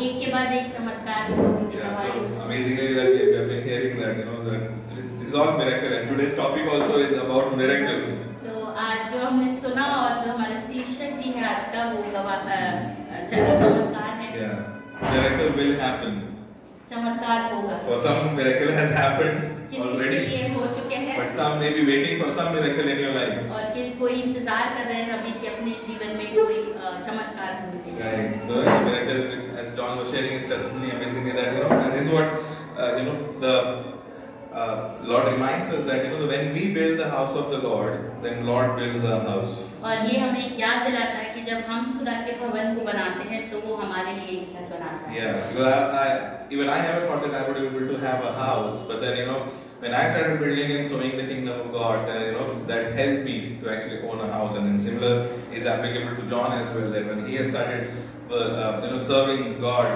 एक के बाद एक चमत्कार होने Yeah, वाले so हैं। amazingly that we have been hearing that, that this is all miracle, and today's topic also is about miracles. तो आज जो हमने सुना और जो हमारा शीर्षक भी है आज का वो चमत्कार है। Yeah, miracle will happen. चमत्कार होगा। For some, miracle has happened किसी already. के लिए हो चुके हैं। But some may be waiting for some miracle in your life. और कोई इंतजार कर रहे हैं अभी कि अपने जीवन में कोई चमत्कार हो। Right. So the miracle, which as John was sharing his testimony, amazingly that and this is what the Lord reminds us that when we build the house of the Lord, then Lord builds our house. और ये हमें याद दिलाता है कि जब हम खुदा के भवन को बनाते हैं तो वो हमारे लिए एक घर बनाता है। Yeah. Because even I never thought that I would be able to have a house, but then when I started building and sowing the kingdom of God, then that helped me to actually own a house. And then similar is applicable to John as well. That when he has started serving God,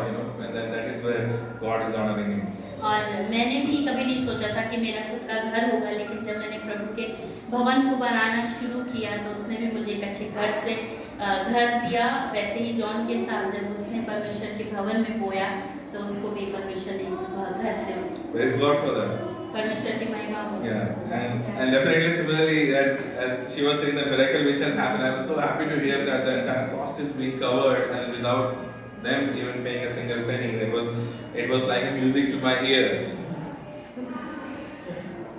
and then that is where God is honoring him. और मैंने भी कभी नहीं सोचा था कि मेरा खुद का घर होगा, लेकिन जब मैंने प्रभु के भवन को बनाना शुरू किया तो उसने भी मुझे एक अच्छे घर से घर दिया। वैसे ही जॉन के साथ जब उसने परमेश्वर के भवन में बोया तो उसको भी परमेश्वर ने घर से Praise God for that. परमेश्वर की महिमा हो। Yeah, and definitely similarly as she was saying the miracle which has happened, I was so happy to hear that the entire cost is being covered and without them even paying a single penny. It was like a music to my ear.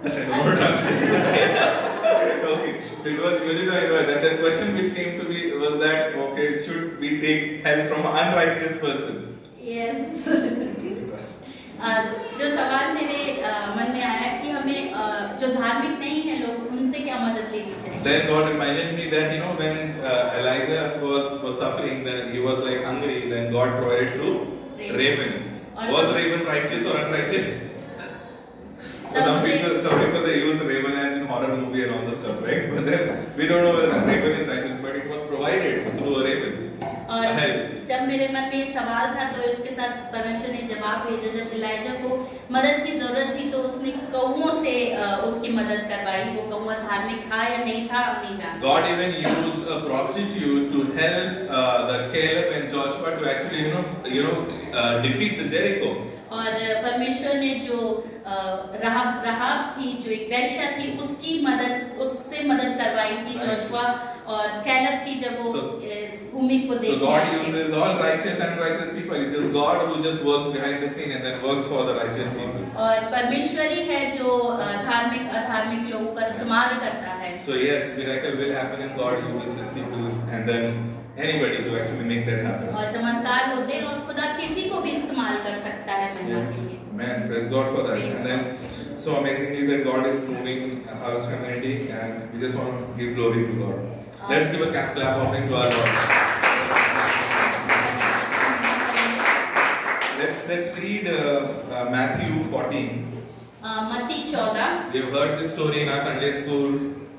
I said, "Over translate." Okay, so it was music to my ear. Then the question which came to me was that should we take help from an unrighteous person? Yes. जो सवाल मेरे मन में आया कि हमें जो धार्मिक नहीं है लोग उनसे क्या मदद लेनी चाहिए। Then God reminded me that when Elijah was suffering, then he was like hungry. Then God provided through raven. Was raven righteous or unrighteous? Some people they use raven as in horror movie and all the stuff, right? But then we don't know whether raven is righteous, but it was provided through a raven. और जब मेरे मन में ये सवाल था तो इसके साथ परमेश्वर ने जवाब भेजा। जब इलाइजा को मदद की जरूरत थी तो उसने कौओं से उसकी मदद करवाई। वो कौआ धार्मिक था या नहीं था हम नहीं जानते। God even used a prostitute to help the Caleb and Joshua to actually defeat the Jericho. और परमेश्वर ने जो राहाब थी जो एक वैश्या थी उससे मदद करवाई थी जोशुआ और कैलेब की जब वो इस भूमि को देखते हैं। So God uses all righteous and unrighteous people. It's just God who just works behind the scene and then works for the righteous people. और परमेश्वर ही है जो धार्मिक अधार्मिक लोगों का इस्तेमाल करता है। So yes, miracle will happen and God uses His people and then anybody to actually make that happen. और चमत्कार होते हैं और खुदा किसी को भी इस्तेमाल कर सकता है महिमा के लिए। Man, praise God for that. And then so amazingly that God is moving our community and we just want to give glory to God. Let's give a clap offering to our Lord. Let's read Matthew 14. मत्ती 14। We have heard this story in our Sunday school.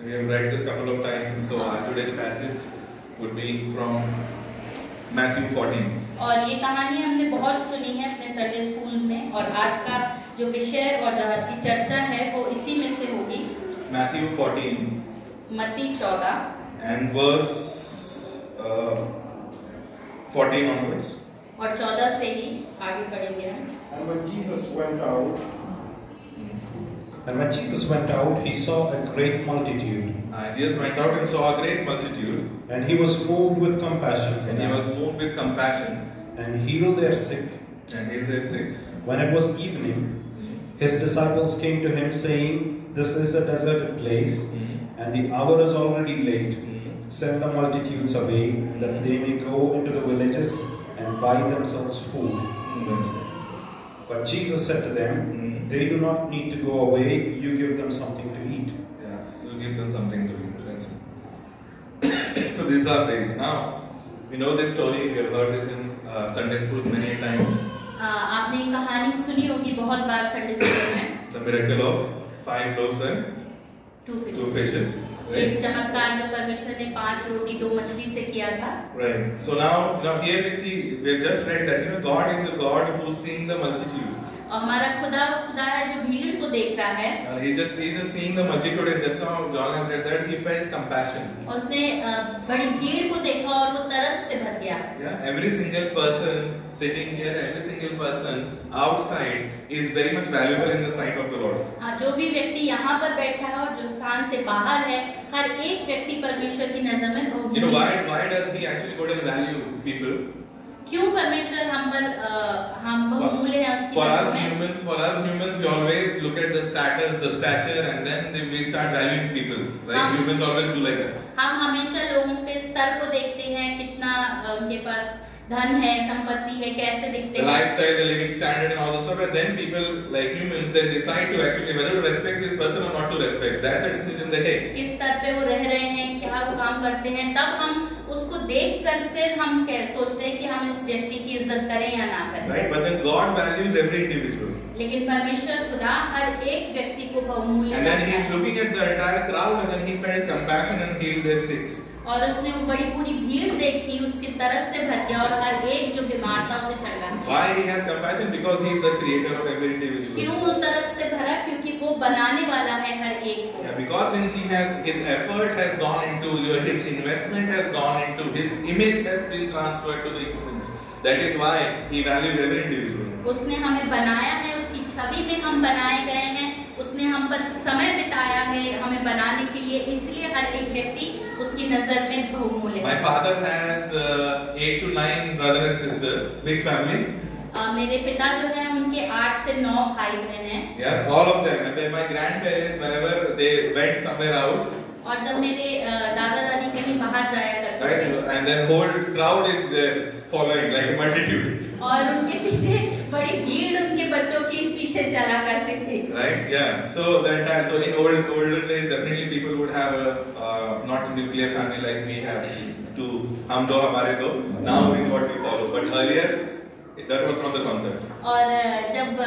We have read this couple of times. So today's passage would be from Matthew 14. और ये कहानी हमने बहुत सुनी है अपने Sunday school में और आज का जो विषय और जो आज की चर्चा है वो इसी में से होगी। Matthew 14. मत्ती 14 and verse 14 onwards. और 14 से ही आगे पढ़ेंगे हम। And when Jesus went out, he saw a great multitude. Jesus went out and saw a great multitude. And he was moved with compassion for And he them. was moved with compassion. And healed their sick. And healed their sick. When it was evening, his disciples came to him saying, "This is a deserted place, and the hour is already late. Send the multitudes away, that they may go into the villages and buy themselves food." But Jesus said to them, "They do not need to go away. You give them something to eat." Yeah, you give them something to eat. Let's see. So these are days. Now, we know this story. We have heard this in Sunday schools many times. आपने ये कहानी सुनी होगी बहुत बार Sunday school में। The miracle of 5 loaves and 2 fishes. एक चमत्कार जो परमेश्वर ने 5 रोटी 2 मछली से किया था। Right. So now here we see, we have just read that God is a God who sees the multitude. और हमारा खुदा है जो भीड़ को देख रहा है। He's just seeing the multitude, and just now John has read that he felt compassion. उसने बड़ी भीड़ को देखा और वो तरस से भर गया। Yeah, every single person sitting here, every single person outside is very much valuable in the sight of the Lord. हाँ, जो भी व्यक्ति यहाँ पर बैठा है और जो स्थान से बाहर है, हर एक व्यक्ति परमेश्वर की नजर में बहुमूल्य है। Why does he actually go to value people? क्यों परमेश्वर हम बहुमूल्य हैं उसकी नजर में? For us humans, we always look at the status, the stature, and then we start valuing people. Right? Humans always do like that. हम हमेशा लोगों के स्तर को देखते हैं, कितना उनके पास धन है, संपत्ति है, कैसे दिखते हैं, the lifestyle, the living standard, and all this stuff. And then people, like humans, they decide to actually whether to respect this person or not to respect. That's a decision they take. किस स्तर पे वो रह रहे हैं, क्या वो काम करते हैं, तब हम उसको देखकर फिर हम सोचते हैं कि हम इस व्यक्ति की इज्जत करें या ना करें। Right, but then God values every individual. लेकिन परमेश्वर खुदा हर एक व्यक्ति को बहुमूल्य And then he is looking at the entire crowd, and then he felt compassion and healed their sick. और उसने वो बड़ी पूरी भीड़ देखी, उसकी तरस से भर गया और हर एक जो बीमार था उसे चंगा किया। Why he has compassion? Because he is the creator of every individual. क्यों वो तरस से भरा? क्योंकि वो बनाने वाला है हर एक को। Yeah, because since he has, his effort has gone into his investment has gone into, his image has been transferred to the humans. That is why he values every individual. उसने हमें बनाया है, उसकी छवि में हम बनाए गए हैं, उसने हम पर समय बिताया है हमें बनाने के लिए, इसलिए हर एक व्यक्ति उसकी नजर में बहुमूल्य है। My father has 8 to 9 brothers and sisters, big family. मेरे पिता जो है उनके 8 से 9 भाई बहन हैं। Yeah, all of them. And then my grandparents, whenever they went somewhere out, और जब मेरे दादा दादी कहीं बाहर जाया करते थे, right, and then whole crowd is following like a multitude. और उनके पीछे बड़ी भीड़ उनके बच्चों के पीछे चला करती थी। Right, yeah. So that time, so in olden days, definitely people would have a not a nuclear family like we have. To हम दो हमारे दो. Now is what we follow. But earlier, that was not the concept. और जब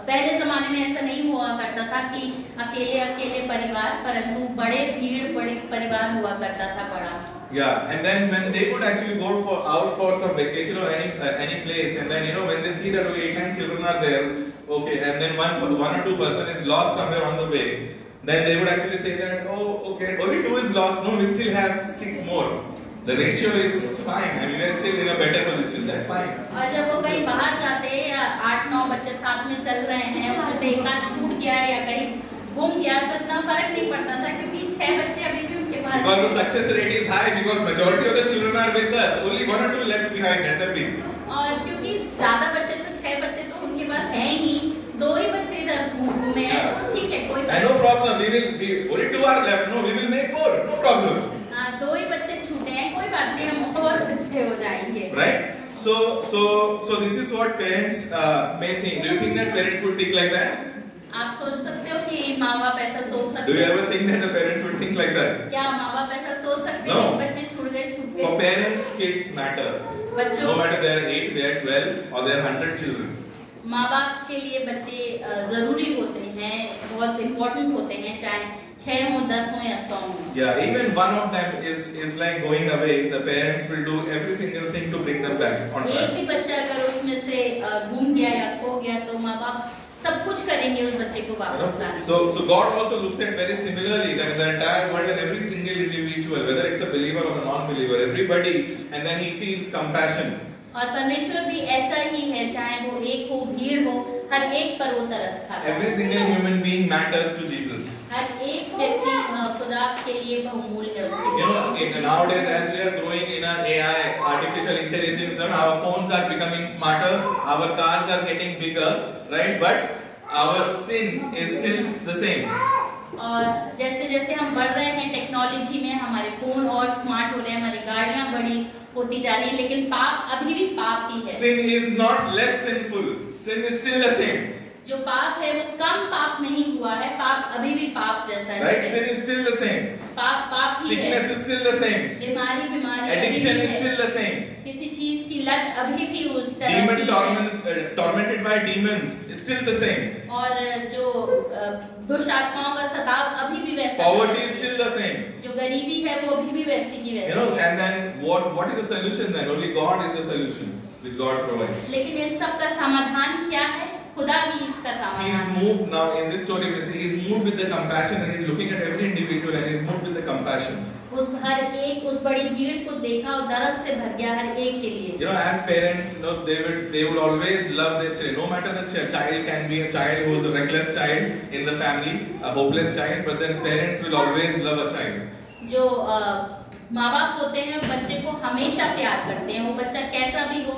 पहले जमाने में ऐसा नहीं हुआ करता था कि अकेले परिवार, परंतु बड़े परिवार हुआ करता था बड़ा। Yeah, and then when they could actually go out for some vacation or any place, and then when they see that okay, 8-9 children are there, okay, and then one or two person is lost somewhere on the way, then they would actually say that oh, okay, only 2 is lost, no, we still have 6 more. The ratio is fine, and we are still in a better position. That's fine. और जब वो कहीं बाहर जाते हैं या 8-9 बच्चे साथ में चल रहे हैं, उसमें से एक आध छूट गया या कहीं गुम गया तो इतना फर्क नहीं पड़ता था क्योंकि 6 बच्चे अभी भी उनके पास। Because the success rate is high, because majority of the children are with us. Only 1 or 2 left behind at the peak. और क्योंकि ज्यादा बच्चे तो 6 बच्चे तो उनके पास है ही नहीं, 2 ही बच्चे इधर घूमे हैं, तो ठीक है कोई बात नहीं। No problem. Only 2 are left. No, we will make more. No problem. हाँ, 2 ही बच्चे छूटे हैं, कोई बात नहीं, हम और बच्चे हो जाएंगे। Right. So this is what parents may think. Do you think that parents would think like that? आप सोच सकते हो कि माँ बाप ऐसा सोच सकते Do you ever think that the parents would think like that? क्या माँ बाप ऐसा सोच सकते हैं कि बच्चे छूट गए? For parents, kids matter. बच्चों, no matter they are 8, they are 12, or they are 100 children. माँ बाप के लिए बच्चे जरूरी होते हैं, बहुत इम्पोर्टेंट होते हैं, चाहे 6 हो, 10 हो या 100 हो। Yeah, even one of them is like going away. The parents will do every single thing to bring them back on track. एक भी बच्चा अगर उसमें से गुम गया या खो गया तो माँ बाप सब कुछ करेंगे उस बच्चे को वापस लाने। So God also looks at very similarly that the entire world and every single individual, whether it's a believer or a non-believer, everybody, and then He feels compassion. और परमेश्वर भी ऐसा ही है, चाहे वो एक हो, भीड़ हो, हर एक पर वो तरस खाता है। Every single human being matters to Jesus. हर एक व्यक्ति खुदा के लिए बहुमूल्य है उसके लिए। Nowadays as we are growing in an AI, artificial intelligence, our phones are becoming smarter, our cars are getting bigger, right? But our sin is still the same. और जैसे जैसे हम बढ़ रहे हैं टेक्नोलॉजी में, हमारे फोन और स्मार्ट हो रहे हैं, हमारी गाड़ियां बड़ी होती जा रही हैं, लेकिन पाप अभी भी पाप ही है। Sin is not less sinful. Sin is still the same. जो पाप है वो कम पाप नहीं हुआ है, पाप अभी भी पाप जैसा है। Right? Sin is still the same. पाप ही है। Sickness is still the same. बीमारी Addiction is still the same. किसी चीज की लत अभी भी उस तरह Demon की tormented by demons is still the same. और जो दुष्ट आत्माओं का सताव अभी भी वैसा Poverty is still the same. जो गरीबी है वो अभी भी वैसी की वैसी है। And then what is the solution then? Only God is the solution, which God provides. लेकिन इन सब का समाधान क्या है? खुदा ही इसका He is समाधान। moved now in this story. He is moved with the compassion, and he is looking at every individual, and he is moved with the compassion. उस हर एक उस बड़ी भीड़ को देखा और दरद से भर गया हर एक के लिए। You know, as parents, you know, they would always love their children. No matter the child can be a child who is a reckless child in the family, a hopeless child, but then parents will always love a child. जो माँ बाप होते हैं वो बच्चे को हमेशा प्यार करते हैं, वो बच्चा कैसा भी हो,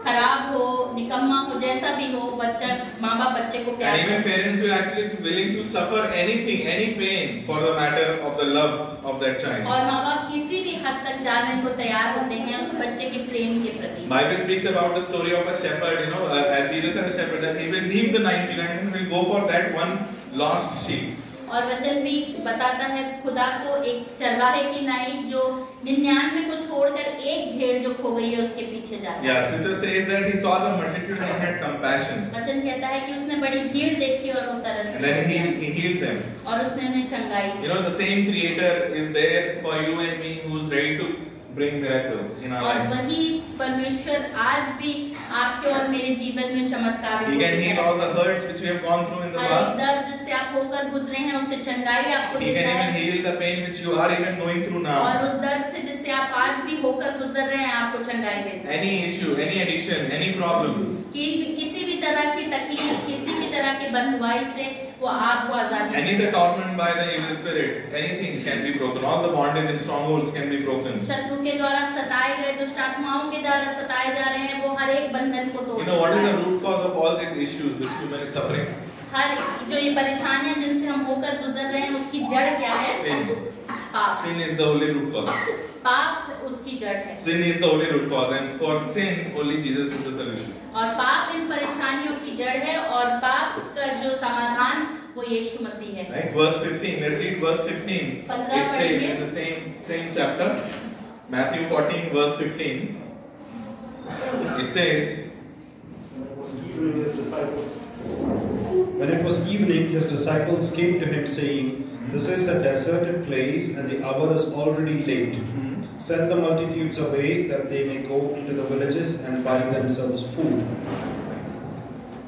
खराब हो, निकम्मा हो, जैसा भी हो, बच्चा माँ बाप बच्चे को प्यार And even करते हैं। parents will actually be willing to suffer anything, any pain for the matter of the love of that child. और माँ बाप किसी भी हद तक जाने को तैयार होते हैं उस बच्चे के प्रेम के प्रति। Bible speaks about the story of a shepherd, you know, as Jesus as a shepherd, that he will leave the 99 and will go for that one lost sheep. और वचन भी बताता है खुदा को एक चरवाहे की नाई जो 99 को छोड़कर एक भेड़ जो खो गई है उसके पीछे जाता है। Yeah, Scripture says that he saw the multitude and he had compassion. वचन कहता है कि उसने बड़ी भीड़ देखी और वो तरस And then गया he healed them. और उसने उन्हें चंगाई। You know, the same Creator is there for you and me, who is ready to bring miracle in our और life. वही परमेश्वर आज भी आपके और मेरे जीवन में चमत्कार He can heal all the hurts which we have gone through in the हर एक past. दर्द जिससे आप होकर गुजरे हैं उससे चंगाई आपको He देता can even है heal the pain which you are even going through now. और उस दर्द से जिससे आप आज भी होकर गुजर रहे हैं आपको चंगाई देता है। Any issue, any addiction, any problem. कि किसी भी तरह की तकलीफ, किसी भी तरह की बंधुआई से वो आपको आजादी Any the torment by the evil spirit, anything can be broken. All the bondage and strongholds can be broken. शत्रु के द्वारा सताए गए, दुष्ट आत्माओं के द्वारा सताए जा रहे हैं, वो हर एक बंधन को तोड़ You know what is सकता the है। root cause of all these issues which human is suffering? हर जो ये परेशानियां जिनसे हम होकर गुजर रहे हैं उसकी जड़ क्या है? Sin. पाप। Sin is the only root cause. पाप उसकी जड़ है Sin is the only root cause, and for sin, only Jesus is the solution. और पाप इन परेशानियों की जड़ है और पाप का जो समाधान वो यीशु मसीह है। Right? Verse 15. Let's read verse 15. It says in the same chapter, Matthew 14, verse 15. It says, When it was evening, his disciples came to him, saying, "This is a deserted place, and the hour is already late. Send the multitudes away, that they may go into the villages and buy themselves food."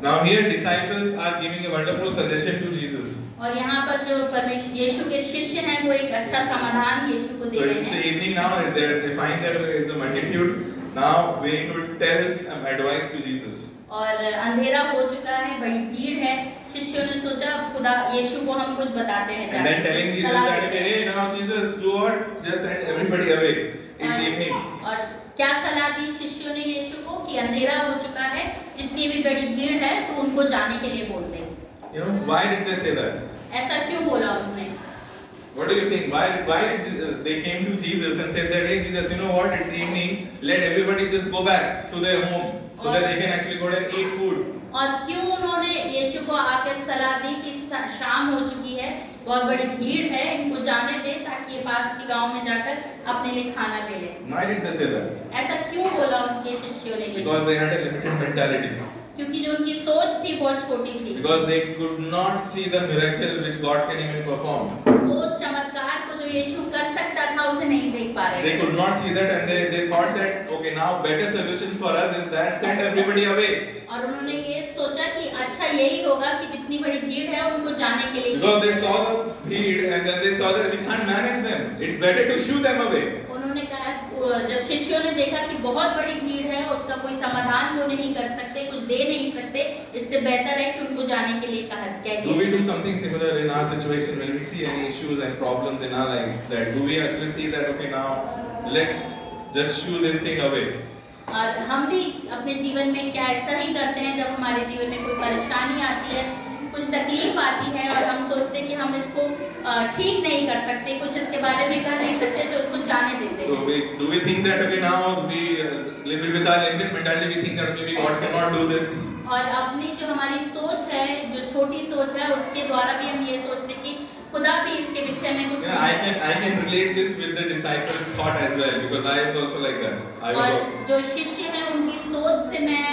now here disciples are giving a wonderful suggestion to Jesus. और यहाँ पर जो परमेश्वर यीशु के शिष्य हैं वो एक अच्छा समाधान यीशु को दे So रहे it's the हैं। evening now, they find that it's a multitude. Now we need to tell some advice to Jesus. और अंधेरा हो चुका है, बड़ी भीड़ है। शिष्यों ने सोचा खुदा यीशु को हम कुछ बताते हैं, And then telling Jesus सलाह that, देते हैं। hey, now Jesus, do what? Just send everybody away. It's evening. और क्या सलाह दी शिष्यों ने यीशु को कि अंधेरा हो चुका है, जितनी भी बड़ी भीड़ है तो उनको जाने के लिए बोल दे। You know, why did they say that? ऐसा क्यों बोला उन्होंने? What do you think? Why did they came to Jesus and said that, hey Jesus, you know what? It's evening. Let everybody just go back to their home so that they can actually go and eat food. और क्यों उन्होंने यीशु को आकर सलाह दी कि शाम हो चुकी है, बहुत बड़ी भीड़ है, इनको जाने दे ताकि ये पास के गांव में जाकर अपने लिए खाना ले ले। Why did they say that? ऐसा क्यों बोला उनके शिष्यों ने? Because they had a limited mentality. क्योंकि जो उनकी सोच थी बहुत छोटी थी। Because they could not see the miracle which God can even perform. वो उस चमत्कार को जो यीशु कर सकता था उसे नहीं देख पा रहे They थे। could not see that, and they thought that, okay, now better solution for us is that send everybody away. और उन्होंने ये सोचा कि अच्छा यही होगा कि जितनी बड़ी भीड़ है उनको जाने के लिए। Because they saw the need and then they saw that we can't manage them. It's better to shoo them away. उन्होंने कहा, जब शिष्यों ने देखा कि बहुत बड़ी भीड़ है, उसका कोई समाधान वो नहीं कर सकते, कुछ दे नहीं सकते, इससे बेहतर है कि उनको जाने के लिए कहा Do जाए। we do something similar in our situation when we see any issues and problems in our life? That do we actually see that, okay, now let's just shoo this thing away? और हम भी अपने जीवन में क्या ऐसा ही करते हैं जब हमारे जीवन में कोई परेशानी आती है, कुछ तकलीफ आती है और हम सोचते हैं कि हम इसको ठीक नहीं कर सकते, कुछ इसके बारे में कर नहीं सकते, तो इसको जाने देते So हैं। do we think that, okay, now we live with our limited mentality, we think that maybe God cannot do this? और अपनी जो हमारी सोच है, जो छोटी सोच है, उसके द्वारा भी हम ये सोचते हैं कि खुदा भी इसके विषय में कुछ Yeah, I can relate this with the disciples' thought as well, because I was also like that. I was और also. जो शिष्य हैं उनकी सोच से मैं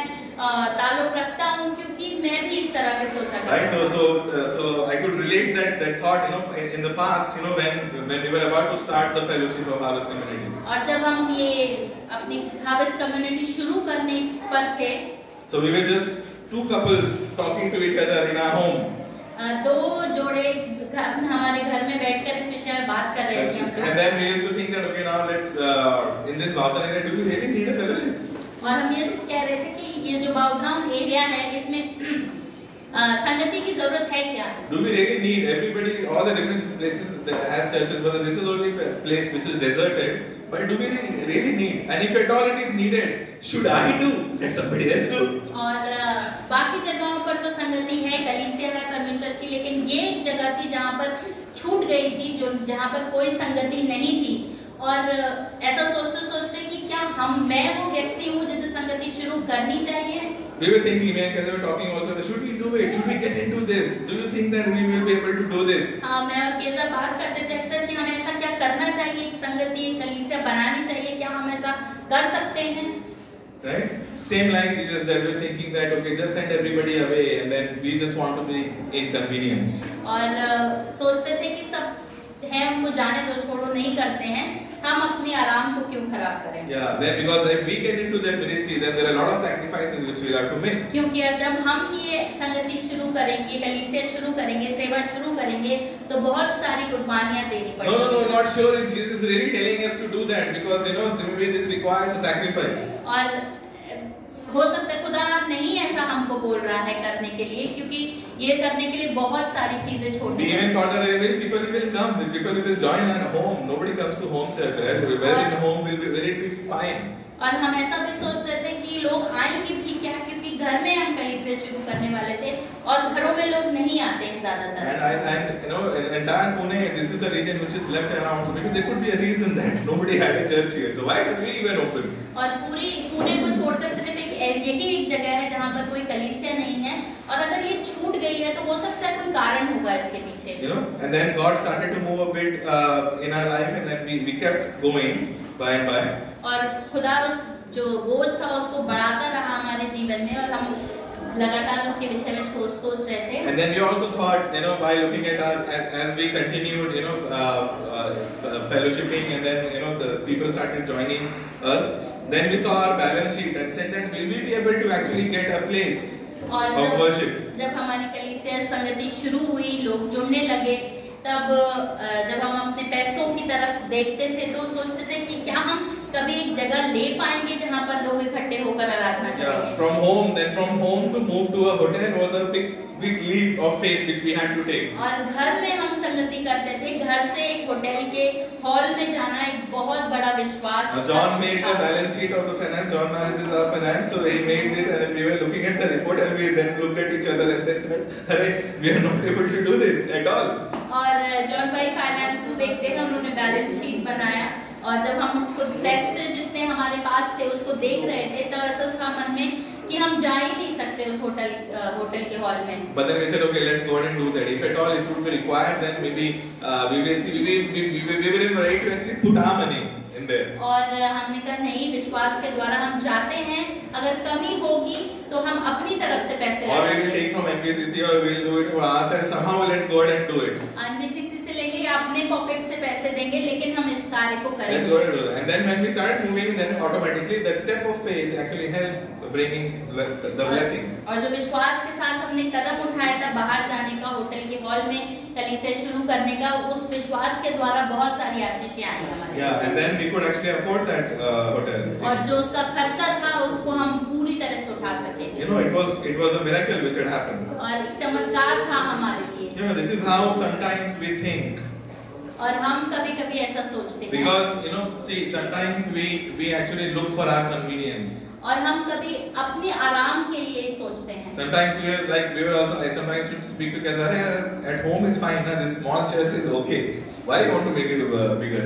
ताल्लुक रखता हूँ क्योंकि मैं भी इस तरह के सोचा Right, करता हूँ। so I could relate that thought, you know, in the past, you know, when we were about to start the fellowship of Harvest Community. और जब हम ये अपनी हार्वेस्ट कम्युनिटी शुरू करने पर थे, So we were just two couples talking to each other in our home. दो जोड़े हमारे घर में बैठकर इस विषय में बात कर रहे थे हम लोग। And then we used to think that okay, now let's in this Bhavdhan area, do we really need a fellowship? और हम ये कह रहे थे कि ये जो बावधान एरिया है इसमें संगति की जरूरत है क्या? Do we really need everybody, all the different places that has churches, but this is only a place which is deserted? But do we really need? And if at all it is needed, should I do? Let somebody else do. और बाकी जगहों पर तो संगति है, कलीसिया है परमेश्वर की, लेकिन ये एक जगह थी जहाँ पर छूट गई थी, जो जहाँ पर कोई संगति नहीं थी। और ऐसा सोचते सोचते कि क्या मैं वो व्यक्ति हूँ जिसे संगति शुरू करनी चाहिए? We were thinking, because they were talking also, should we do it? Should we get into this? Do you think that we will be able to do this? हाँ, मैं और केसा बात करते थे अक्सर कि हमें ऐसा क्या करना चाहिए, एक संगति, एक कलीसिया बनानी चाहिए, क्या हम ऐसा कर सकते हैं? Right? Same like Jesus, that we're thinking that okay, just send everybody away, and then we just want to be inconvenienced. और सोचते थे कि सब है उनको जाने दो, छोड़ो, नहीं करते हैं, हम अपने आराम को क्यों खराब करें? Yeah, then because if we get into that ministry, then there are a lot of sacrifices which we have to make. क्योंकि जब हम ये संगति शुरू करेंगे, कलीसिया शुरू करेंगे, सेवा शुरू करेंगे, तो बहुत सारी कुर्बानियां देनी पड़ेगी। No, not sure if Jesus is really telling us to do that, because maybe this requires a sacrifice. और हो सकता है खुदा नहीं ऐसा हमको बोल रहा है करने के लिए, क्योंकि ये करने के लिए बहुत सारी चीजें छोड़नी है। Even thought that people will come, people will join at home. Nobody comes to home church. Where in home will it be fine? और हम ऐसा भी सोचते थे कि लोग आएंगे भी क्या, क्योंकि घर में हम कहीं से शुरू करने वाले थे और घरों में लोग नहीं आते हैं ज्यादातर। And entire Pune, this is the region which is left around. So maybe there could be a reason that nobody had a church here. So why did we even open? और पूरी पुणे को छोड़कर सिर्फ यही एक जगह है जहाँ पर कोई कलीसिया नहीं है, और अगर ये छूट गई है तो हो सकता है कोई कारण होगा इसके पीछे। And then God started to move a bit in our life, and then we kept going by and by. और खुदा उस जो बोझ था उसको बढ़ाता रहा हमारे जीवन में, और हम लगातार उसके विषय में सोच रहे थे। And then we also thought, by looking at as we continued, fellowshipping, and then the people started joining us. Then we saw our balance sheet and said that will we be able to actually get a place of worship? जब हमारी कलीसिया संगति शुरू हुई, लोग जुड़ने लगे, तब जब हम अपने पैसों की तरफ देखते थे तो सोचते थे कि क्या हम कभी एक जगह ले पाएंगे जहाँ पर लोग इकट्ठे होकर आराधना करेंगे। From home to move to a hotel was a big leap of faith which we had to take. और घर में हम संगति करते थे, घर से एक होटल के हॉल में जाना एक बहुत बड़ा विश्वास। John made the balance sheet of the finance. John manages our finance, so he made it, and we were looking at the report, and we then looked at each other and said, "Hey, we are not able to do this at all." और John भाई finances देखते हैं, उन्होंने balance sheet बनाया, और जब हम उसको पैसे जितने हमारे पास थे उसको देख रहे थे तो ऐसा था मन में कि हम जा ही नहीं सकते उस होटल के हॉल में। But then we said, okay, let's go ahead and do that. If at all it would be required, then maybe we will see. We were ready to actually put our money in there. और हमने कहा नहीं, विश्वास के द्वारा हम चाहते हैं, अगर कमी होगी तो हम अपनी तरफ से पैसे लगाएंगे। Or we will take from NBCC, or we will do it for ourselves. Somehow let's go ahead and do it. NBCC से लेंगे या अपने पॉकेट से पैसे देंगे, लेकिन हम इस कार्य को करेंगे। Let's go ahead and do that. And then when we started moving, then automatically that step of faith actually helped bringing the blessings. और जो विश्वास के साथ हमने कदम उठाया था बाहर जाने का, होटल के हॉल में कलीसिया शुरू करने का, उस विश्वास के द्वारा बहुत सारी आशीषें आई हमारे। Yeah, and then we could actually afford that hotel. और जो उसका खर्चा था उसको हम पूरी तरह से उठा सके। It was a miracle which had happened. और एक चमत्कार था हमारे लिए। This is how sometimes we think. और हम कभी-कभी ऐसा सोचते हैं। Because see, sometimes we actually look for our convenience. और हम कभी अपने आराम के लिए ही सोचते हैं। Sometimes we were also, I sometimes should speak to guys, at home is fine, this small church is okay. Why you want to make it bigger?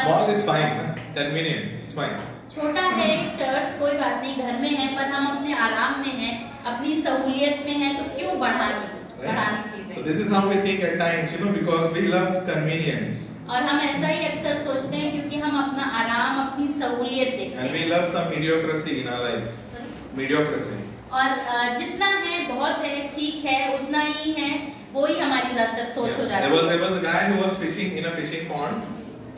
Small is fine, convenient, it's fine. छोटा है एक church, कोई बात नहीं, घर में है, पर हम अपने आराम में हैं, अपनी सहूलियत में हैं, तो क्यों बढ़ानी चीजें? So this is how we think at times, because we love convenience. और हम ऐसा ही अक्सर सोचते हैं क्योंकि हम अपना आराम, अपनी सहूलियत देखते हैं। And we love some mediocrity in our life. Mediocrity. और जितना है बहुत है, ठीक है, उतना ही है, वो ही हमारी ज्यादातर सोच हो जाती है। There was a guy who was fishing in a fishing pond.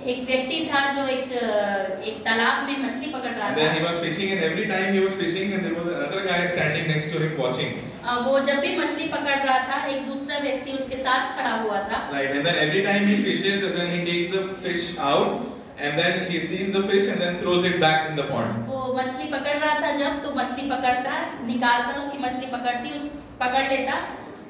एक व्यक्ति था जो एक तालाब में मछली पकड़ रहा And था। then he was fishing, and every time he was fishing, and there was another guy standing next to him watching. वो जब भी मछली पकड़ रहा था, एक दूसरा व्यक्ति उसके साथ खड़ा हुआ था। Right, and then every time he fishes, and then he takes the fish out, and then he sees the fish, and then throws it back in the pond. वो मछली पकड़ रहा था जब तो मछली पकड़ता, निकालता, उसकी मछली पकड़ती, पकड़ लेता,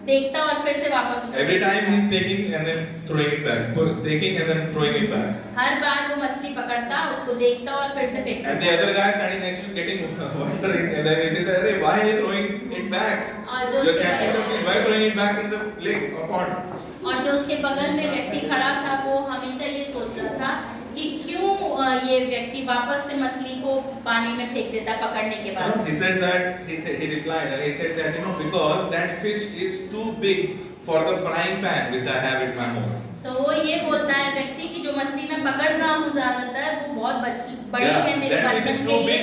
देखता और फिर से वापस उसको Every time he's taking and then throwing it back, taking and then throwing it back. हर बार वो मछली पकड़ता, उसको देखता और फिर से फेंकता। And the other guy standing next to him is getting wondering, and then he says, "Arey, why are you throwing it back? और जो You're catching the fish. Why throwing it back in the lake or pond?" और जो उसके बगल में व्यक्ति खड़ा था वो हमेशा ये सोच रहा था कि क्यों ये व्यक्ति वापस से मछली को पानी में फेंक देता पकड़ने के बाद। He replied, and he said that because that fish is too big for the frying pan which I have at my home. तो वो ये बोलता है व्यक्ति कि जो मछली मैं पकड़ रहा हूँ ज्यादातर वो बहुत बड़ी है मेरे बर्तन के लिए,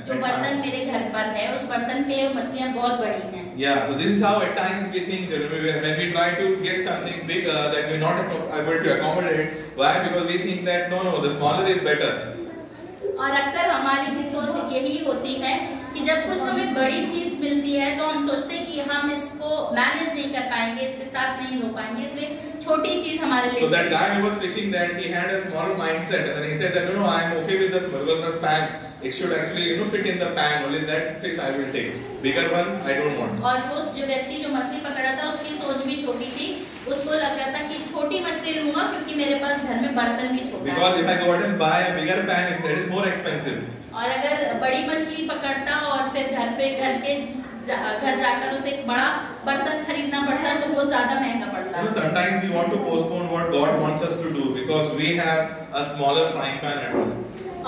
जो बर्तन मेरे घर पर है उस बर्तन के लिए वो मछलियाँ बहुत बड़ी हैं। Yeah, so this is how at times we think when we try to get something bigger that we're not able to accommodate. Why? Because we think that no, the smaller is better. और अक्सर हमारी भी सोच यही होती है कि जब कुछ हमें बड़ी चीज मिलती है तो हम सोचते हैं कि हम इसको मैनेज नहीं कर पाएंगे, इसके साथ नहीं हो पाएंगे, इसलिए छोटी चीज हमारे लिए। So that guy who was fishing, that he had a small mindset, and then he said that I am okay with the smaller pan. It should actually fit in the pan. Only that fish I will take. Bigger one I don't want. और वो जो व्यक्ति जो मछली पकड़ रहा था उसकी सोच भी छोटी थी, उसको लग रहा था कि छोटी मछली लूंगा क्योंकि मेरे पास घर में बर्तन भी छोटा है। Because if I go out and buy a bigger pan, it is more expensive. और अगर बड़ी मछली पकड़ता और फिर घर जाकर उसे एक बड़ा बर्तन खरीदना पड़ता तो वो ज्यादा महंगा पड़ता। Sometimes we want to postpone what God wants us to do because we have a smaller frying pan at home.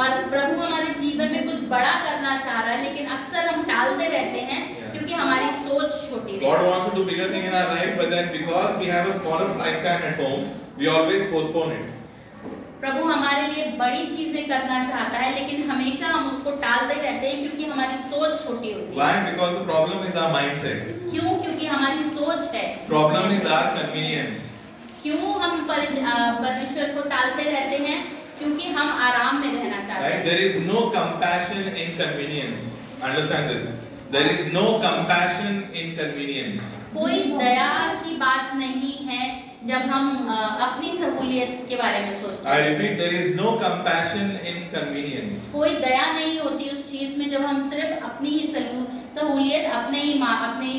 और प्रभु हमारे जीवन में कुछ बड़ा करना चाह रहा है लेकिन अक्सर हम टालते रहते हैं क्योंकि हमारी सोच छोटी रहती है। God wants to do bigger thing in our life, but then because we have a smaller frying pan at home, we always postpone it. प्रभु हमारे लिए बड़ी चीजें करना चाहता है लेकिन हमेशा हम उसको टालते रहते हैं क्योंकि हमारी सोच छोटी होती है। Why? Because the problem is our mindset. क्यों? क्योंकि हमारी सोच है। Problem is our convenience. क्यों हम परमेश्वर को टालते रहते हैं? क्योंकि हम आराम में रहना चाहते हैं। Right? There is no compassion in convenience. Understand this. There is no compassion in convenience. कोई दया की बात नहीं है जब हम अपनी सहूलियत के बारे में सोचते हैं। I repeat, there is no compassion in convenience. कोई दया नहीं होती उस चीज में जब हम सिर्फ अपनी ही सहूलियत अपने ही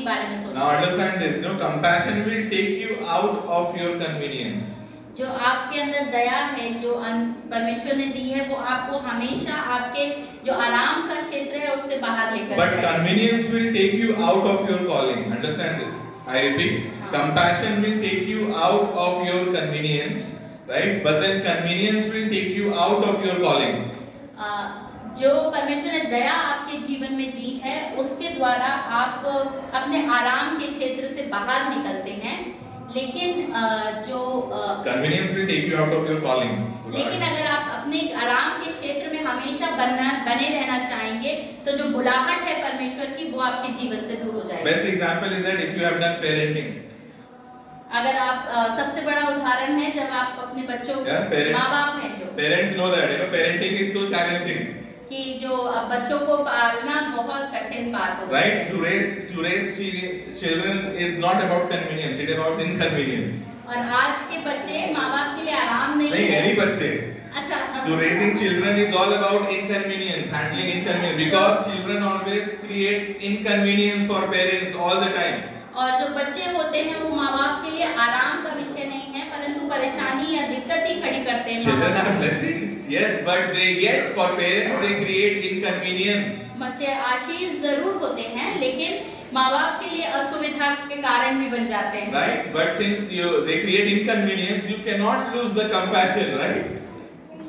बारे में सोचते हैं। Now understand this. Compassion will take you out of your convenience. जो आपके अंदर दया है जो परमेश्वर ने दी है वो आपको हमेशा आपके जो आराम का क्षेत्र है उससे बाहर लेकर But convenience will take you out of your calling. Understand this. I repeat, compassion will take you out of your convenience, right? But then convenience will take you out of your calling. जो परमेश्वर ने दया आपके जीवन में दी है उसके द्वारा आप अपने आराम के क्षेत्र से बाहर निकलते हैं, लेकिन जो convenience will take you out of your calling. लेकिन अगर आप अपने आराम के क्षेत्र में हमेशा बने रहना चाहेंगे तो जो बुलाहट है परमेश्वर की वो आपके जीवन से दूर हो जाएगी। Best example is that if you have done parenting. अगर आप सबसे बड़ा उदाहरण है जब आप अपने बच्चों माँ बाप हैं जो parents know that parenting is so challenging. कि जो बच्चों को पालना बहुत कठिन बात होती है। Right? To raise children is not about convenience, it is about inconvenience. और आज के बच्चे माँ बाप के लिए आराम नहीं है। any बच्चे। अच्छा। To raising children is all about inconvenience, handling inconvenience, because children always create inconvenience for parents all the time. और जो बच्चे होते हैं वो माँ बाप के लिए आराम का विषय नहीं है परंतु परेशानी या दिक्कत ही खड़ी करते हैं। Children are blessings, yes, but they get for parents they create inconvenience. बच्चे आशीष जरूर होते हैं लेकिन माँ बाप के लिए असुविधा के कारण भी बन जाते हैं। Right, but since they create inconvenience, you cannot lose the compassion, right?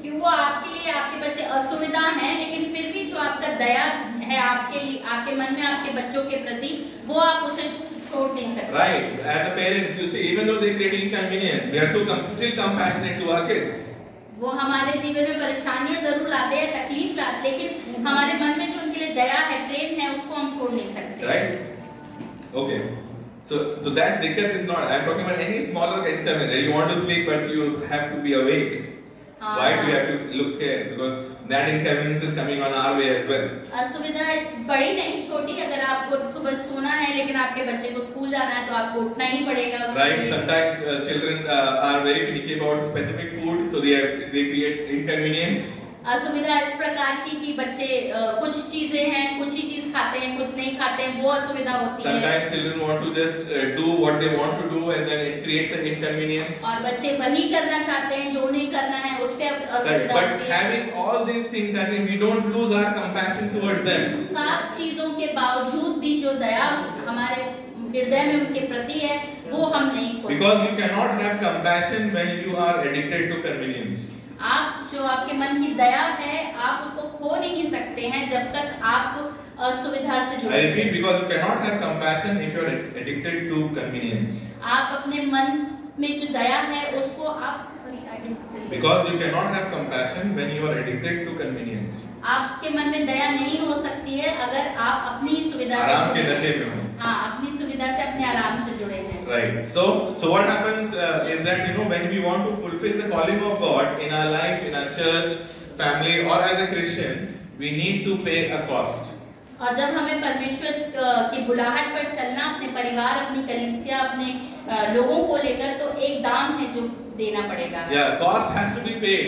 कि वो आपके लिए आपके बच्चे असुविधा हैं लेकिन फिर भी जो आपका दया है आपके लिए आपके मन में आपके बच्चों के प्रति वो आप उसे छोड़ नहीं सकते। Right, as a parents, you see, even though they create inconvenience, we are so still compassionate to our kids. वो हमारे जीवन में परेशानियां जरूर लाते हैं, तकलीफ लाते, लेकिन हमारे मन में जो उनके लिए दया है, प्रेम है, उसको हम छोड़ नहीं सकते। Right? Okay. So that dikkat is not. I am talking about any smaller inconvenience. You want to sleep, but you have to be awake. Why do we have to look here? Because that inconvenience is coming on our way as well. असुविधा इस बड़ी नहीं छोटी, अगर आपको सुबह सोना है लेकिन आपके बच्चे को स्कूल जाना है तो आपको उठना ही पड़ेगा। Right. Sometimes children are very finicky about specific food, so they create inconvenience. असुविधा इस प्रकार की कि बच्चे कुछ चीजें हैं, कुछ ही चीज खाते हैं, कुछ नहीं खाते हैं, वो असुविधा होती है। Sometimes children want to just do what they want to do, and then it creates an inconvenience. और बच्चे वही करना चाहते हैं जो उन्हें करना है, उससे असुविधा होती है। But having all these things, I mean, we don't lose our compassion towards them. सब चीजों के बावजूद भी जो दया हमारे हृदय में उनके प्रति है, वो हम नहीं खोते। Because you cannot have compassion when you are addicted to convenience. आप जो आपके मन की दया है, आप उसको खो नहीं सकते हैं जब तक आप असुविधा से जुड़े। I repeat, because you cannot have compassion if you are addicted to convenience. आप अपने मन में जो दया है उसको आप Because you cannot have compassion when you are addicted to convenience. आपके मन में दया नहीं हो सकती है अगर आप अपनी सुविधा से आराम के नशे में हो। हाँ, अपनी सुविधा से अपने आराम से जुड़े हैं। Right. So what happens is that when we want to fulfill the calling of God in our life, in our church, family, or as a Christian, we need to pay a cost. और जब हमें परमेश्वर की बुलाहट पर चलना, अपने परिवार, अपनी कलीसिया, अपने लोगों को लेकर, तो एक दाम है जो देना पड़ेगा। Yeah, cost has to be paid.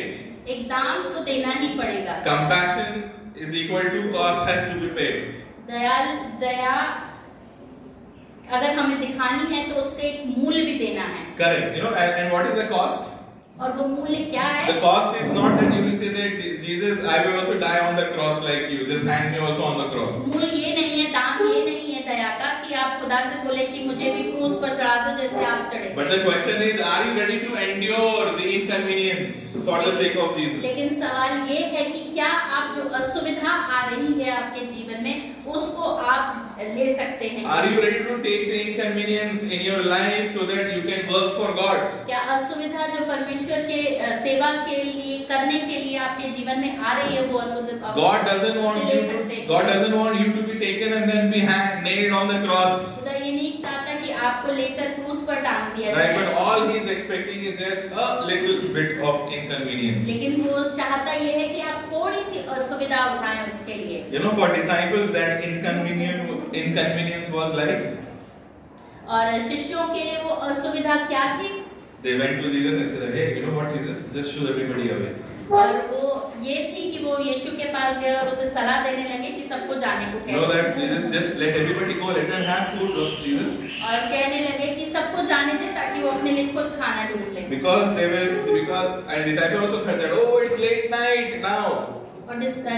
एक दाम तो देना ही पड़ेगा। Compassion is equal to cost has to be paid. दया अगर हमें दिखानी है तो उसका एक मूल्य भी देना है। Correct. And what is the cost? और वो मूल्य क्या है? The cost is not that you will say that Jesus, I will also die on the cross like you. Just hang me also on the cross. मूल्य ये नहीं है, दाम ये नहीं है दया का कि आप खुदा से बोले कि मुझे भी क्रूस पर चढ़ा दो जैसे आप चढ़े। But the question is, are you ready to endure the inconvenience for the sake of Jesus? लेकिन सवाल ये है कि क्या आप जो असुविधा आ रही है आपके जीवन में उसको आप ले सकते हैं? Are you ready to take the inconvenience in your life so that you can work for God? क्या असुविधा जो परमेश्वर के सेवा के लिए करने के लिए आपके जीवन में आ रही है वो असुविधा God doesn't want you to be taken and then be nailed on the cross. खुदा ये नहीं चाहता कि आपको लेकर क्रूस पर टांग दिया जाए। Right, but all he is expecting is just a little bit of inconvenience. लेकिन वो चाहता ये है कि आप थोड़ी सी असुविधा उठाएं उसके लिए। For disciples that inconvenience was like. और शिष्यों के लिए वो असुविधा क्या थी? They went to Jesus and said, "Hey, you know what, Jesus? Just shoo everybody away." और वो ये थी कि वो यीशु के पास गए और उसे सलाह देने लगे कि सबको जाने को कहे। No, that Jesus just let everybody go, let them have food, Jesus. और कहने लगे कि सबको जाने दे ताकि वो अपने लिए खुद खाना ढूंढ ले। Because and disciples also thought that, oh, it's late night now. और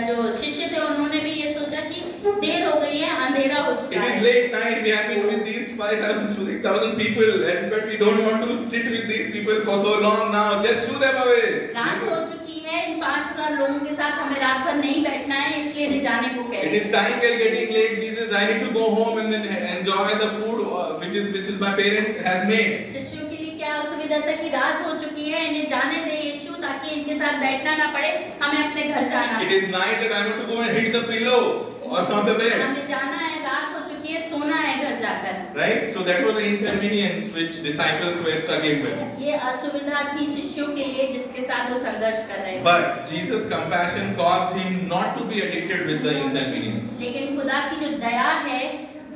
जो शिष्य थे उन्होंने भी ये सोचा कि देर हो गई है, अंधेरा हो चुका है। It is late night. We have been with these 5,000 to 6,000 people, but we don't want to sit with these people for so long now. Just shoo them away. रात हो चुकी है, इन 5,000 लोगों के साथ हमें रात भर नहीं बैठना है, इसलिए नहीं जाने को कह रहे। It is time we are getting late, Jesus. I need to go home and then enjoy the food which is my parent has made. शिष्यों के लिए क्या असुविधा था कि रात हो चुकी है, इन्हें जाने दे यीशु ताकि इनके साथ बैठना ना पड़े, हमें अपने घर जाना है। It is night and I want to go and hit the pillow or on the bed. हमें जाना है, रात हो चुकी है, सोना है घर जाकर। Right? So that was the inconvenience which disciples were struggling with. ये असुविधा थी शिष्यों के लिए जिसके साथ वो संघर्ष कर रहे थे। But Jesus' compassion caused him not to be addicted with the inconvenience. लेकिन खुदा की जो दया है